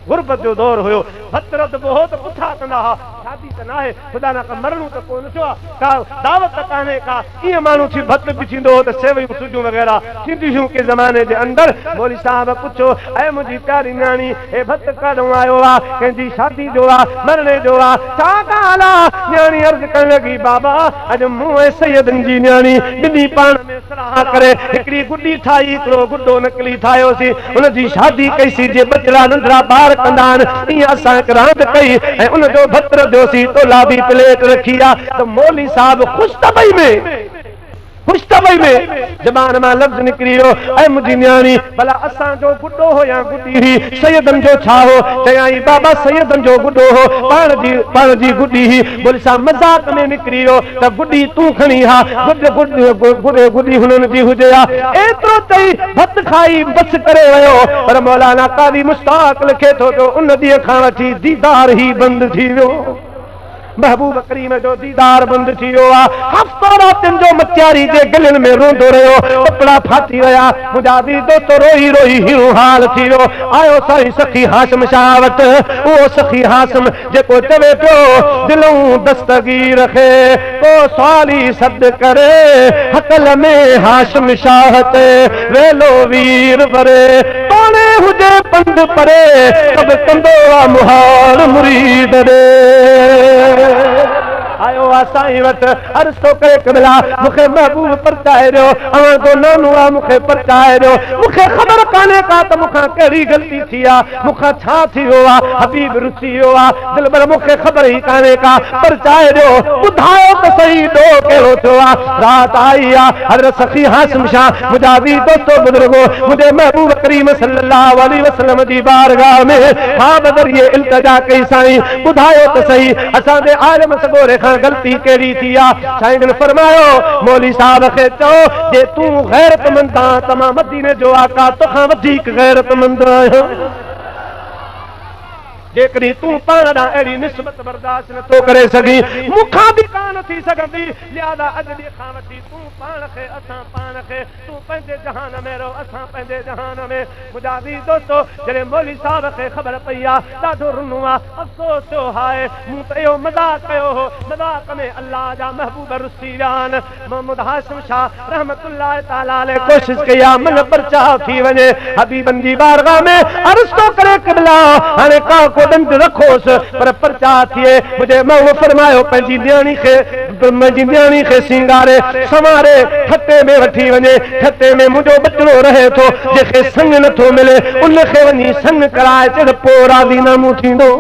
गुरबत जो दौर हुयो भत रद बहुत पुठा कंदा हुआ शादी त नाहे ख़ुदा न का मरणो त कोन थियो का दावत कान्हे का ईअं माण्हू थी भत बि थींदो त सेवयूं सूजियूं वग़ैरह थींदियूं हुयूं के ज़माने जे अंदरि मौली साहब पुछो ऐं मुंहिंजी प्यारी न्याणी हे भत काॾों आयो आहे कंहिंजी शादी जो आहे मरणे जो आहे छा ॻाल्हि आहे न्याणी अर्ज़ु करण लॻी बाबा अॼु मूं ऐं सैयदनि जी न्याणी ॿिन्ही पाण में सलाह करे हिकिड़ी गुॾी ठाही हिकिड़ो गुॾो नकली ठाहियोसीं हुनजी शादी कईसीं जे बचड़ा नंढड़ा ॿार कंदा आहिनि ईअं असां हिकु रांदि कई ऐं उन जो भत रधियोसीं तोला बि प्लेट रखी आहे त मौली साहब ख़ुशि त ॿई में ख़ुशि त ॿई में ज़बान मां लफ़्ज़ निकिरी वियो ऐं मुंहिंजी न्याणी भला असांजो गुॾो हो या गुॾी हुई सैयदनि जो छा हो चयाई बाबा सैयदनि जो गुॾो हो पाण जी गुॾी हुई बोली सा मज़ाक में निकिरी वियो त गुॾी तूं खणी हा गुॾी हुननि जी हुजे हा एतिरो चई भत खाई बस करे वियो पर मौलाना कादी मुश्ताक लिखे थो जो उन ॾींहं खां वठी दीदार ई बंदि थी वियो महबूब करीम जो दीदार बंद थियो आ हफ्ता रातन जो मचारी जे गलन में रोंदो रहो कपड़ा फाटी वया मुंहिंजा भी दोस्त रोई रोई हिरो हाल थियो आयो साईं सखी हाशिम शाह वट वो सखी हाशिम जेको चवे पियो दिलों दस्तगीर रखे को साली सद करे हकल में हाशिम शाह ते वेलो वीर बरे तोने हुजे पंध परे सब कंदो आ मुहार मुरीद रे आयो साईं वट अर्ज़ तो करे कबला मुखे महबूब परचाए रो अवां दोनों नुआ मुखे परचाए रो मुखे खबर काने का त मुखा केड़ी गलती थिया मुखा छा थियो आ हबीब रुसियो आ दिल पर मुखे खबर ही काने का परचाए रो बुधायो त सही दो केड़ो थियो आ रात आई आ हज़रत सखी हाशिम शाह मुजादी दोस्तों बुजुर्गो मुझे महबूब करीम सल्लल्लाहु अलैहि वसल्लम जी बारगाह में हां बदरिए इल्तिजा कई साईं बुधायो त सही असा दे आलम सगोरे गलती केड़ी थी आ साईं ने फरमायो मौली साहब के चो जे तू गैरतमंद आ तमा मदीने जो आका तोखां वधीक गैरतमंद आयो जेकरी तू पाण अड़ी निस्बत बर्दाश्त न तो करे सगी मुखा भी कान थी सकंदी लिहाजा अज दी खावती तू पाण के असा पाण के तू पंजे जहान में रो असा पंजे जहान में मुजादी दोस्तों जरे मौली साहब के खबर पईया दादो रुनुआ अफसोस हो हाय मु तयो मजाक कयो हो मजाक में अल्लाह जा महबूब रुसीरान मोहम्मद हाशिम शाह रहमतुल्लाह ताला अलैह कोशिश किया मन परचा थी वने हबीबन जी बारगाह में अर्ज़ तो करे क़िबला हाने का दंड रखोस पर परचा थिए मुझे महबूब फरमायो पंजी न्याणी के सिंगारे समारे ठटे में वठी वने ठटे में मुझो बचड़ो रहे थो जेके संग न थो मिले उनखे वनी संग कराए चढ़ पो राज़ी नामू थींदो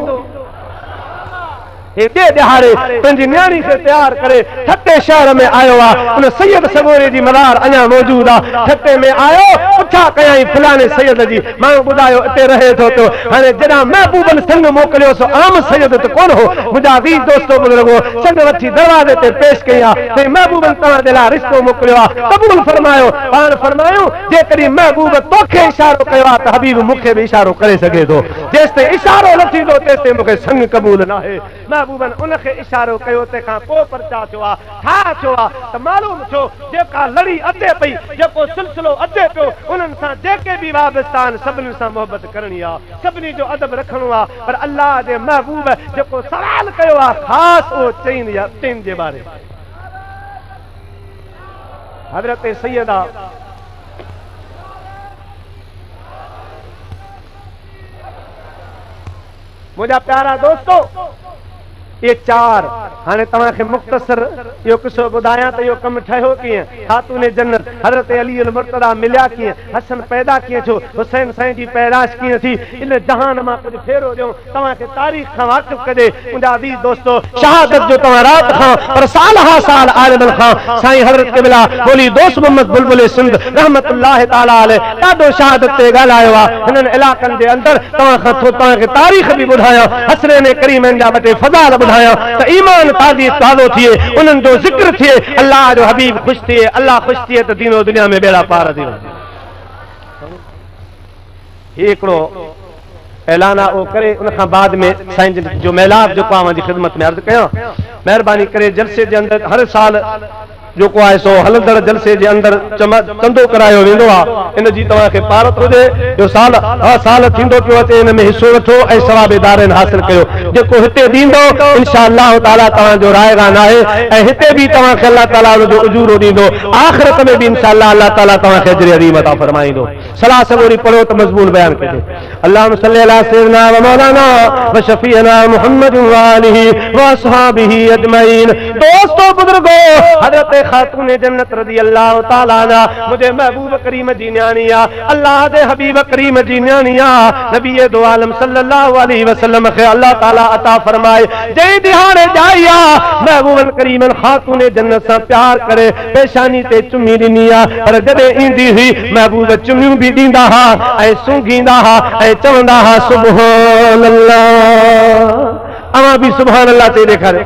दिहाड़े पंहिंजी न्याणी से तैयार करे ठटे शहर में आयो आ उन सैयद सगोरे जी मदार अञा मौजूद आ ठटे में आयो पुछा कयाई फलाने सैयद जी मां बुधायो इते रहे थो तो हाने जडा महबूबन संग मोकलियो सो आम सैयद तो कोन हो मुझा वी दोस्तों बुजुर्गो संग वठी दरवाजे ते पेश कया ते महबूबन तवा दे ला रिश्तो मोकलियो आ कबूल फरमायो पान फरमायो जे करी महबूब तोखे इशारो कयो आ त हबीब मुखे भी इशारो करे सके तो जेसते इशारो न थींदो तेसते मुखे संग कबूल ना है महबूबन उनखे इशारो कयो ते खां पो परचा थियो आ छा थियो आ त मालूम छो जेका लड़ी अधे पई जेको सिलसिलो अधे पियो उन्हनि सां जेके भी वाबस्तान सभिनी सां मोहबत करणी आ सभिनी जो अदब रखणो आ पर अल्लाह जे महबूब जेको सवाल कयो आ ख़ास ओ चईन जे बारे हज़रत सैयदा मुझा प्यारा दोस्तों ये चार हाने तवा के मुख्तसर यो किसो बुधाया तो यो कम ठयो किए खातून जन्नत हजरत अली अल मुर्तदा मिल्या किए हसन पैदा किए छो हुसैन साईं जी पैदाश किए थी इन जहान मा कुछ फेरो जो तवा के तारीख का वाकिफ कदे मुंजा दी दोस्तों शहादत जो तवा रात खां पर साल हा साल आलम खां साईं हजरत क़िबला बोली दोस्त मोहम्मद बुलबुल सिंध रहमतुल्लाह ताला अलैह दादो शहादत ते गालायो आ इन इलाकन दे अंदर तवा खां तो तवा के तारीख भी बुधाया हसरैन करीमन जा बटे फजाल तो ईमान ताज़ी ताज़ो थिए उन्हनि जो जिक्र थिए अल्लाह जो हबीब खुश थिए अल्लाह खुश थिए तो दीनो दुनिया में बेड़ा पार थी हिकिड़ो ऐलाना ओ करे उन खां बाद में साईं जो मेलाद जो पावां जी खिदमत में अर्ज़ कयां मेहरबानी करे जलसे जे अंदर हर साल जो को आहे सो हलंदड़ जलसे जे अंदर चंदो करायो वेंदो आहे इन जी तव्हां खे पारत हुजे जो साल हा साल थींदो पियो अचे इन में हिसो वठो ऐं सवाब दारन हासिल कयो जेको हिते ॾींदो इंशाअल्लाह ताला तव्हां जो रायगान आहे ऐं हिते भी तव्हां खे अल्लाह ताला जो उजूरो ॾींदो आखिरत में भी इंशाअल्लाह अल्लाह ताला तव्हां खे अजर अज़ीम अता फरमाईंदो सलाह सबूरी पढ़ो त मज़मून बयान कजे अल्लाहुम्मा सल्ली अला सय्यिदना व मौलाना व शफीअना मुहम्मद व आलिहि व अस्हाबिहि अजमईन दोस्तों बुजुर्गो हजरत खातून जन्नत रज़ी अल्लाह ताला अन्हा मुझे महबूब करीम जी न्याणी आ अल्लाह दे हबीब करीम जी न्याणी आ नबी दो आलम सल्लल्लाहु अलैहि वसल्लम खे अल्लाह ताला अता फरमाए जई दिहाड़े जाइया महबूबन करीम खातून जन्नत से प्यार करे पेशानी ते चुमी ॾिनी आ पर जॾहिं ईंदी हुई महबूब चुमियूं भी ॾींदा हा ऐं सूंघींदा हा ऐं चवंदा हा सुभान अल्लाह अवां भी सुभान अल्लाह ते ॾेखारे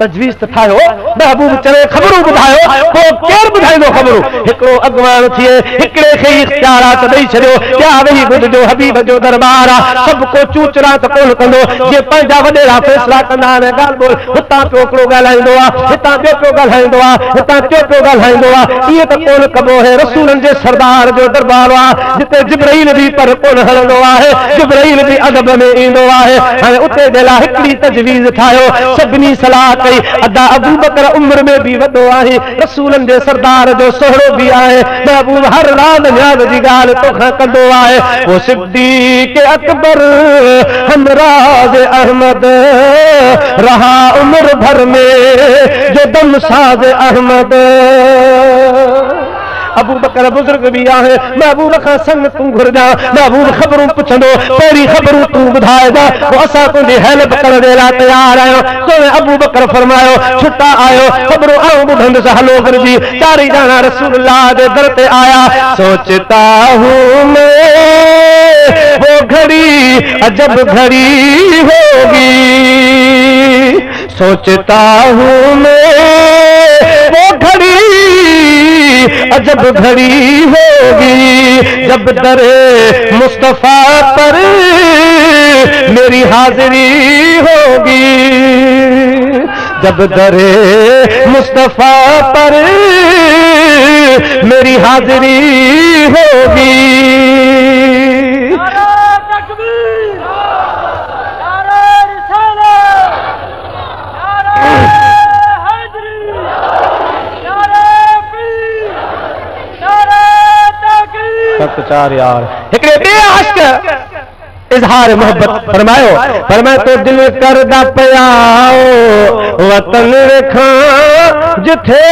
तजवीज़ त ठाहियो, महबूब चवे ख़बरूं ॿुधायो, पोइ केरु ॿुधाईंदो ख़बरूं? हिकिड़ो अॻुवान थिए हिकिड़े खे ई इख़्तियारात ॾेई छॾियो, या वेही ॿुधजो हबीब जो दरबार आहे, सभु को चूचरा त कोन कंदो, जीअं पंहिंजा वॾेरा फ़ैसिला कंदा आहिनि, ॻाल्हि ॿोल हितां पियो हिकिड़ो ॻाल्हाईंदो आहे, हितां ॿियो पियो ॻाल्हाईंदो आहे, हितां टियों पियो ॻाल्हाईंदो आहे, ईअं त कोन कबो आहे। रसूलनि जे सरदार जो दरबार आहे जिते जिब्राइल बि पर कोन हलंदो आहे, जिब्राइल बि अदब में ईंदो आहे। हाणे उते जे लाइ हिकिड़ी तजवीज़ ठाहियो, सभिनी सलाह कई, अदा अबू बकर उम्र में भी वॾो आहे, रसूलनि जे सरदार जो सोहरो भी आहे, महबूब हर रात न्याज़ जी ॻाल्हि तोखां कंदो आहे। वो सिद्दीक़ अकबर हमराज़ अहमद रहा उम्र भर में जो दम साज़ अहमद। अबू बकर बुजुर्ग भी आहे, महबूब खां संग तूं घुरजा, महबूब ख़बरूं पुछंदो, पहिरीं ख़बरूं तूं ॿुधाएगा, असां तुंहिंजी हेल्प करण जे लाइ तयार आहियूं। सोने अबू बकर फरमायो, छुटा आयो, ख़बरूं आऊं ॿुधंदुसि, हलो घुरजी। चारी ॼणा रसूलुल्लाह जे दर ते आया। सोचता हूं मैं वो घड़ी अजब घड़ी होगी, सोचता हूं मैं वो घड़ी अजब घड़ी होगी, जब दरे मुस्तफा पर मेरी हाजिरी होगी, जब दरे मुस्तफा पर मेरी हाजिरी होगी। चार यार हिकड़े बेआश्क इजहार मोहब्बत फरमायो, फरमाए तो दिल करदा पयाओ वतन रखा जिथे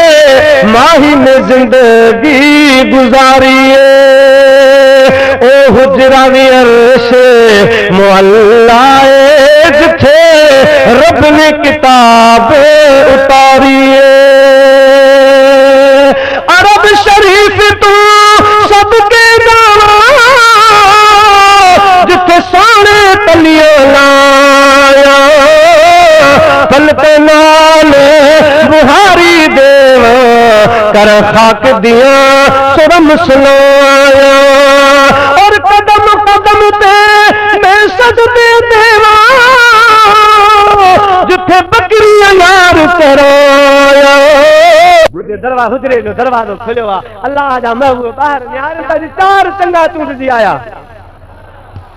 माही में जिंदगी गुजारिए, ओ हुजरावी अर्श मुअल्लाए जिथे रब ने किताब उतारिए, अरब शरीफ तू सबके जिथे सोने तलियां लाया, पलके नाल बुहारी देव कर खाक दिया सुरम सुनाया, और कदम कदम ते मैं सजदे देवा जिथे बकरियां यार चराया। दरवाज़ो हुजरे जो दरवाज़ो खुलियो आहे, अल्लाह जा महबूब ॿाहिरि निहारनि था, चार चङा चूंडजी आया,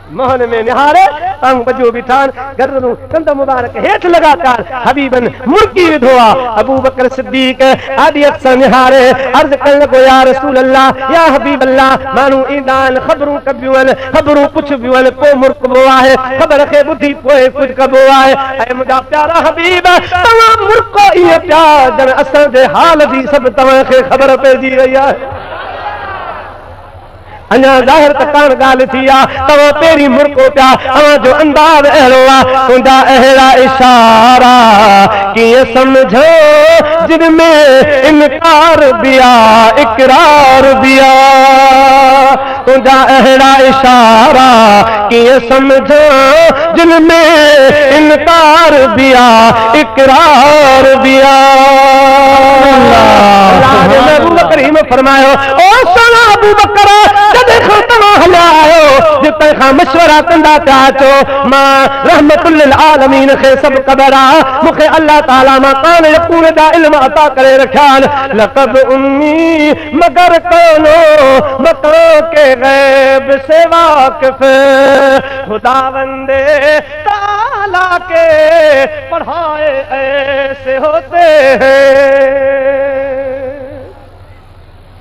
मोहन में निहारे पंग बजो बिठान, गर्दनूं कंध मुबारक हेठ लगातार हबीबन मुर्गी विधो आहे। अबू बकर सिद्दीक आदि अक्सर निहारे अर्ज करण लॻो, या रसूल अल्लाह या हबीब अल्लाह, माण्हू ईंदा आहिनि, ख़बरूं कबियूं आहिनि, ख़बरूं पुछबियूं आहिनि, पोइ मुर्कबो आहे, ख़बर खे ॿुधी पोइ कुझु कबो आहे। ऐं मुंहिंजा प्यारा हबीब तव्हां मुर्को ईअं पिया ॼण असांजे हाल जी सभु तव्हांखे ख़बर पइजी वई आहे। अञा ज़ाहिर त कान ॻाल्हि थी आहे, तव्हां पहिरीं मुर्को पिया, तव्हांजो अंदाज़ अहिड़ो आहे, तुंहिंजा अहिड़ा इशारा कीअं सम्झो जिन में इनकार बि आहे इक़रार बि आहे, तुंहिंजा अहिड़ा इशारा कीअं सम्झो जिन में इनकार बि आहे इक़रार बि आहे। अबू बकर ही में फरमायो, ओ सोना अबू बकर जॾहिं खां तव्हां हलिया आहियो, जिते खां मशवरा कंदा पिया अचो, मां रहमतुल लिल आलमीन खे सभु ख़बर आहे, मूंखे अल्लाह ताला मां कान यकून जा इल्म अता करे रखिया आहिनि, लक़ब उम्मी मगर कोनो मकां के गैब से वाकिफ़, खुदावंदे ताला के पढ़ाए ऐसे होते हैं।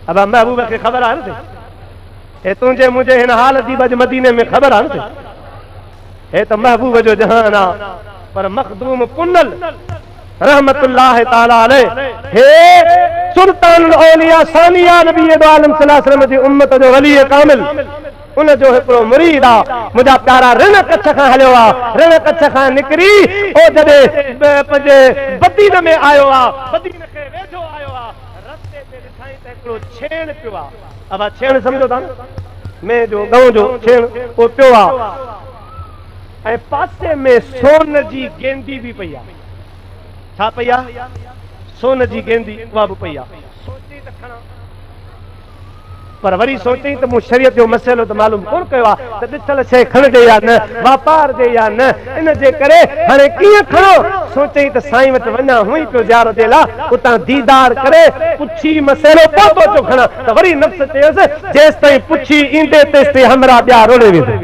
अब महबूब खे ख़बर आहे न, हे तुझे मुझे हिन हाल जी बज मदीने में ख़बर आहे न, हे तो महबूब जो जहान आहे, पर मखदूम पुनल रहमतुल्लाह ताला अलैह, हे सुल्तानुल औलिया सानिया नबी आलम सल्लल्लाहु अलैहि वसल्लम जी उम्मत जो वली कामिल, उन जो हिकिड़ो मुरीद आहे, मुंहिंजा प्यारा रण कच्छ खां हलियो आहे, रण कच्छ खां निकिरी ओ जॾहिं पंहिंजे बदीन में आयो आहे, बदीन खे वेझो आयो आहे, रस्ते ते ॾिठाई त हिकिड़ो छेण पियो आहे। अब छेण समझो था न, मैं जो गांव जो छेण वो पियो आहे, ऐं पासे में सोन जी गेंदी भी पई आहे, छा पई आहे सोन जी गेंदी उहा बि पई आहे सोची त खणा पर वरी सोचई त मूं शरीयत जो मसइलो त मालूम कोन कयो आहे त ॾिठल शइ खणिजे या न वापार जे या न इन जे करे हाणे कीअं खणो सोचई त साईं वटि वञा हुई पियो ज़ियारत जे लाइ उतां दीदार करे पुछी मसइलो पोइ थो खणा त वरी नफ़्स चयोसि जेसि ताईं पुछी ईंदे तेसि ताईं हमरा ॿिया रोड़े वेंदे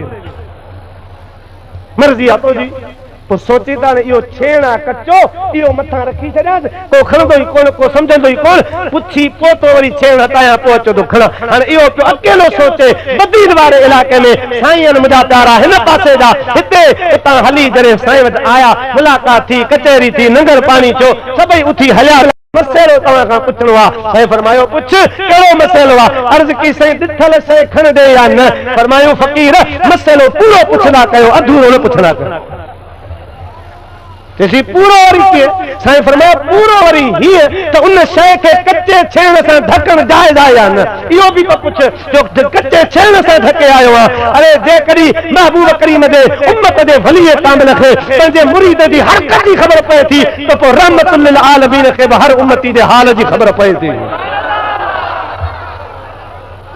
मर्ज़ी आहे तुंहिंजी पोइ सोची त इहो छेण आहे कचो इहो मथां रखी छॾियांसि को खणंदो ई कोन को सम्झंदो ई कोन पुछी पोइ तो वरी छेण हटायां पोइ अचो थो खणा हाणे इहो पियो अकेलो सोचे बदीन वारे इलाइक़े में साईं मुंहिंजा प्यारा हिन पासे जा हिते हितां हली जॾहिं साईं वटि आया मुलाक़ात थी कचहरी थी नंगर पाणी थियो सभई उथी हलिया मसइलो तव्हां खां पुछणो आहे साईं फरमायो पुछ कहिड़ो मसइलो आहे अर्ज़ की साईं ॾिठल शइ खणंदे या न फरमायो फ़क़ीर मसइलो पूरो पुछंदा कयो अधूरो न पुछंदा कयो जैसी पूरो वरी साईं फरमाया पूरो वरी हीअ त उन शइ खे कचे छेण सां ढकण जाइज़ आहे या न इहो बि तो पुछ जो कचे छेण सां ढके आयो आहे अरे जेकॾहिं महबूब करीम जे उम्मत जे वलीअ कामिल खे पंहिंजे मुरीद जी हरकत जी ख़बर पए थी त पोइ रहमतुल लिल आलमीन खे बि हर उम्मती जे हाल जी ख़बर पए थी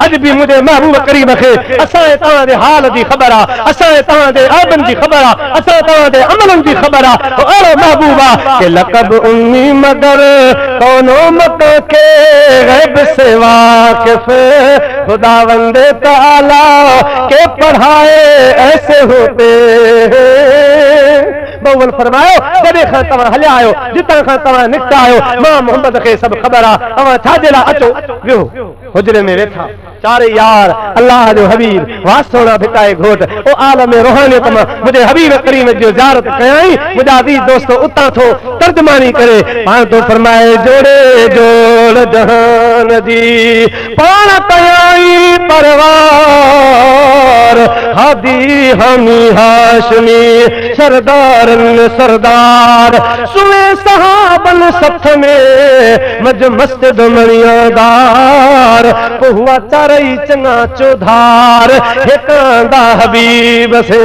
अज भी मुझे महबूब करीम खे असां तव्हांजे हाल जी ख़बर आहे असां तव्हांजे आबन जी ख़बर आहे असां तव्हांजे अमलनि जी ख़बर आहे अहिड़ो महबूब आहे कि लक़ब उम्मी मगर कोनो मत के गैब से वाकिफ खुदावंद ताला के पढ़ाए ऐसे होते बहुवल फरमायो जॾहिं खां तव्हां हलिया आहियो जितां खां तव्हां निकिता आहियो मां मोहम्मद खे सभु ख़बर आहे तव्हां छाजे लाइ अचो वियो हुजरे में वेठा चारे यार अल्लाह जो हबीब वासोड़ा भिटाए घोट ओ आलम रूहानियत में मुझे हबीब करीम जो ज़ियारत कयाई मुझा अज़ीज़ दोस्तो उतां थो तर्जमानी करे पाण तो फरमाए जोड़े जोड़ जहान जी पाण कयाई परवार हादी हमी हाशमी सरदारन सरदार सुवे सहाबन सथ में मज मस्जिद मणियादार हुआ चारई चंगा चौधार हिकांदा हबीब से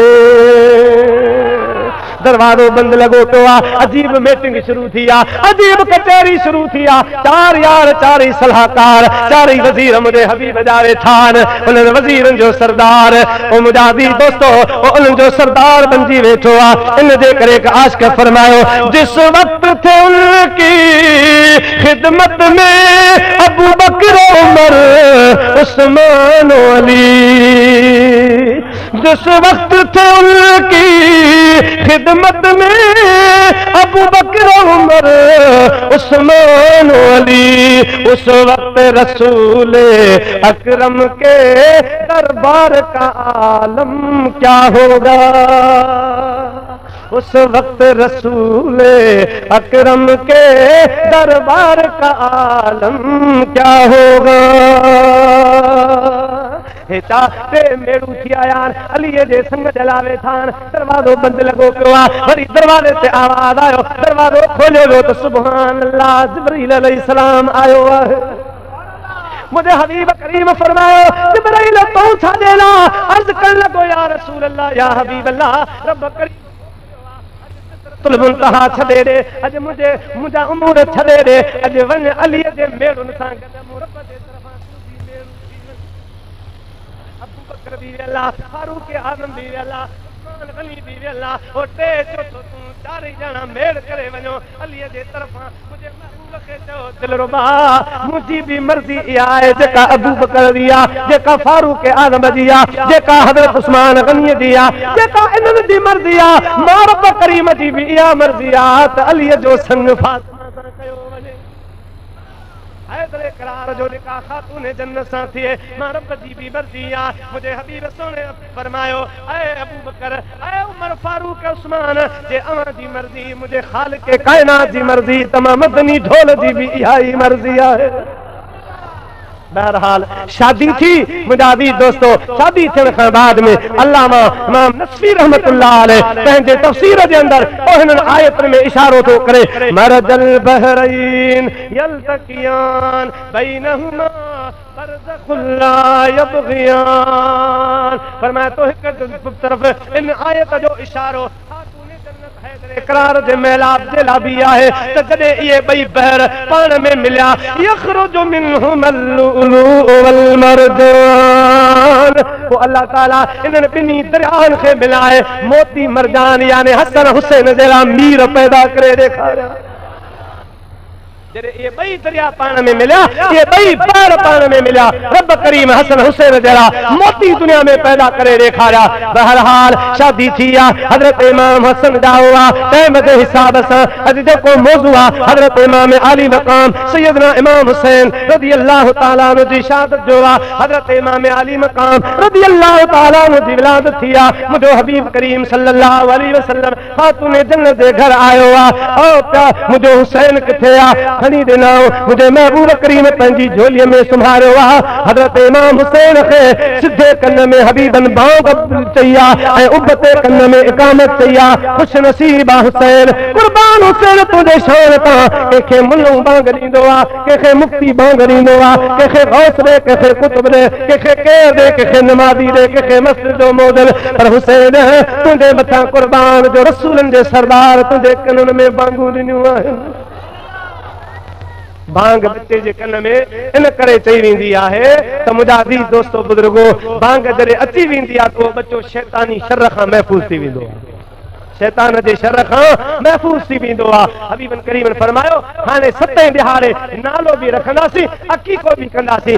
दरवाजो बंद लगो पियो आहे अजीब मीटिंग शुरू थी आहे अजीब कचहरी शुरू थी आहे चार यार चारई सलाहकार चारई वज़ीर मुंहिंजे हबीब जा वेठा आहिनि उन्हनि वज़ीरनि जो सरदार ओ मुंहिंजा अज़ीज़ दोस्तो उन्हनि जो सरदार बणिजी वेठो आहे इन जे करे हिकु आशिक़ फरमायो जिस वक्त थे उनकी खिदमत में अबू बकर उमर उस्मान अली जिस वक्त थे उनकी खिदमत में अबू बकर उमर उस्मान अली उस वक्त रसूल अकरम के दरबार का आलम क्या होगा उस वक्त रसूल अकरम के दरबार का आलम क्या होगा चाटे मेड़ू थी आया अलीअ जे संग जलावे थान दरवाजो बंद लगो पियो आहे वरी दरवाजे ते आवाज़ आयो दरवाजो खोलियो वियो त सुभान अल्लाह जिब्रील अलैहिस्सलाम आयो आहे मुझे हबीब करीम फरमायो जिब्रील तू छाजे ला अर्ज कर लगो या रसूल अल्लाह या हबीब अल्लाह रब करीम तुल मुंतहा छदे दे अज मुझे मुझा उमूर छदे दे अज वन अलीअ जे मेड़ुन सां गद मुरब जे तरफां सूदी मेड़ू अबू बकर भी अल्लाह फारूक आजम भी अल्लाह उस्मान गनी भी अल्लाह ओ टे चौथो तू चार जना मेड़ करे वञो अलीअ जे तरफां मुझे महबूब खे चओ दिलरुबा मुंहिंजी भी मर्ज़ी इहा आहे जेका अबू बकर जी आहे जेका फारूक आजम जी आहे जेका हज़रत उस्मान गनी जी आहे जेका इन्हनि जी मर्ज़ी आहे मां रब करीम जी भी इहा मर्ज़ी आहे त अलीअ जो संग फातिमा सां कयो वञे हैदर करार जो निकाह खातून जन्नत सां थिए मां रब जी भी मर्ज़ी आहे मुझे हबीब सोने फरमायो ऐ अबू बकर ऐ उमर फारूक उस्मान जे अवां जी मर्ज़ी मुझे खालिक कायनात जी मर्ज़ी तमाम मदनी ढोल जी भी इहा ही मर्ज़ी आहे बहरहाल शादी थी मुझा अज़ीज़ दोस्तो शादी थियण खां बाद में अल्लामा इमाम नस्वी रहमतुल्लाह अलैह पंहिंजे तफ़सीर जे अंदर हिननि आयतुनि में इशारो थो करे मरजल बहरैन यल्तक़ियान बैनहुमा बरज़खुन ला यबग़ियान फरमाया तो हिक तरफ़ इन आयत जो इशारो खातून जन्नत इकरार जे मेलाब जे लाबी आहे त जॾे ये बई बहर पाण में मिलिया यखरुजु मिनहुमल लुलु वल मरजान वो अल्लाह ताला इन्हनि बिनी दरियान खे मिलाए मोती मरजान यानी हसन हुसैन जहिड़ा मीर पैदा करे ॾेखारिया जरे ये बई दरिया पाण में मिलिया ये बई बहर पाण में मिलिया रब करीम हसन हुसैन जरा मोती दुनिया में पैदा करे ॾेखारिया बहरहाल शादी थी हजरत इमाम हसन जा हुआ टाइम के हिसाब से अज जेको मौजू आहे हजरत इमाम आली मकाम सैयदना इमाम हुसैन रज़ी अल्लाह ताला अन्हु जी शहादत जो आहे हजरत इमाम आली मकाम रज़ी अल्लाह ताला अन्हु जी विलादत थी मुझो हबीब करीम सल्लल्लाहु अलैहि वसल्लम खातून जन्नत जे घर आयो आहे ओ प्या मुझो हुसैन किथे आहे खणी ॾिनऊं मुझे महबूब करीम पंहिंजी झोलीअ में संभालियो आहे हज़रत इमाम हुसैन खे सिधे कन में हबीबन बांग चई आहे ऐं उबते कन में इकामत चई आहे खुश नसीब आहे हुसैन कुर्बान हुसैन तुंहिंजे शान तां कंहिंखे मुल्लों बांग ॾींदो आहे कंहिंखे मुफ्ती बांग ॾींदो आहे कंहिंखे गौस ॾे कंहिंखे कुतुब ॾे कंहिंखे केर ॾे कंहिंखे नमाज़ी ॾे कंहिंखे मस्जिद जो मोदल पर हुसैन तुंहिंजे मथां कुर्बान जो रसूलनि जे सरदार तुंहिंजे कननि में बांगूं ॾिनियूं आहिनि बांग बच्चे जे कन में इन करे चई वेंदी आहे त मुंहिंजा अज़ीज़ दोस्तो बुजुर्गो बांग जॾहिं अची वेंदी आहे त उहो बच्चो शैतानी शर खां महफ़ूज़ थी वेंदो आहे शैतान जे शर खां महफ़ूज़ थी वेंदो आहे हबीबन करीमन फरमायो हाणे सतें ॾिहाड़े नालो बि रखंदासीं अकीक़ो बि कंदासीं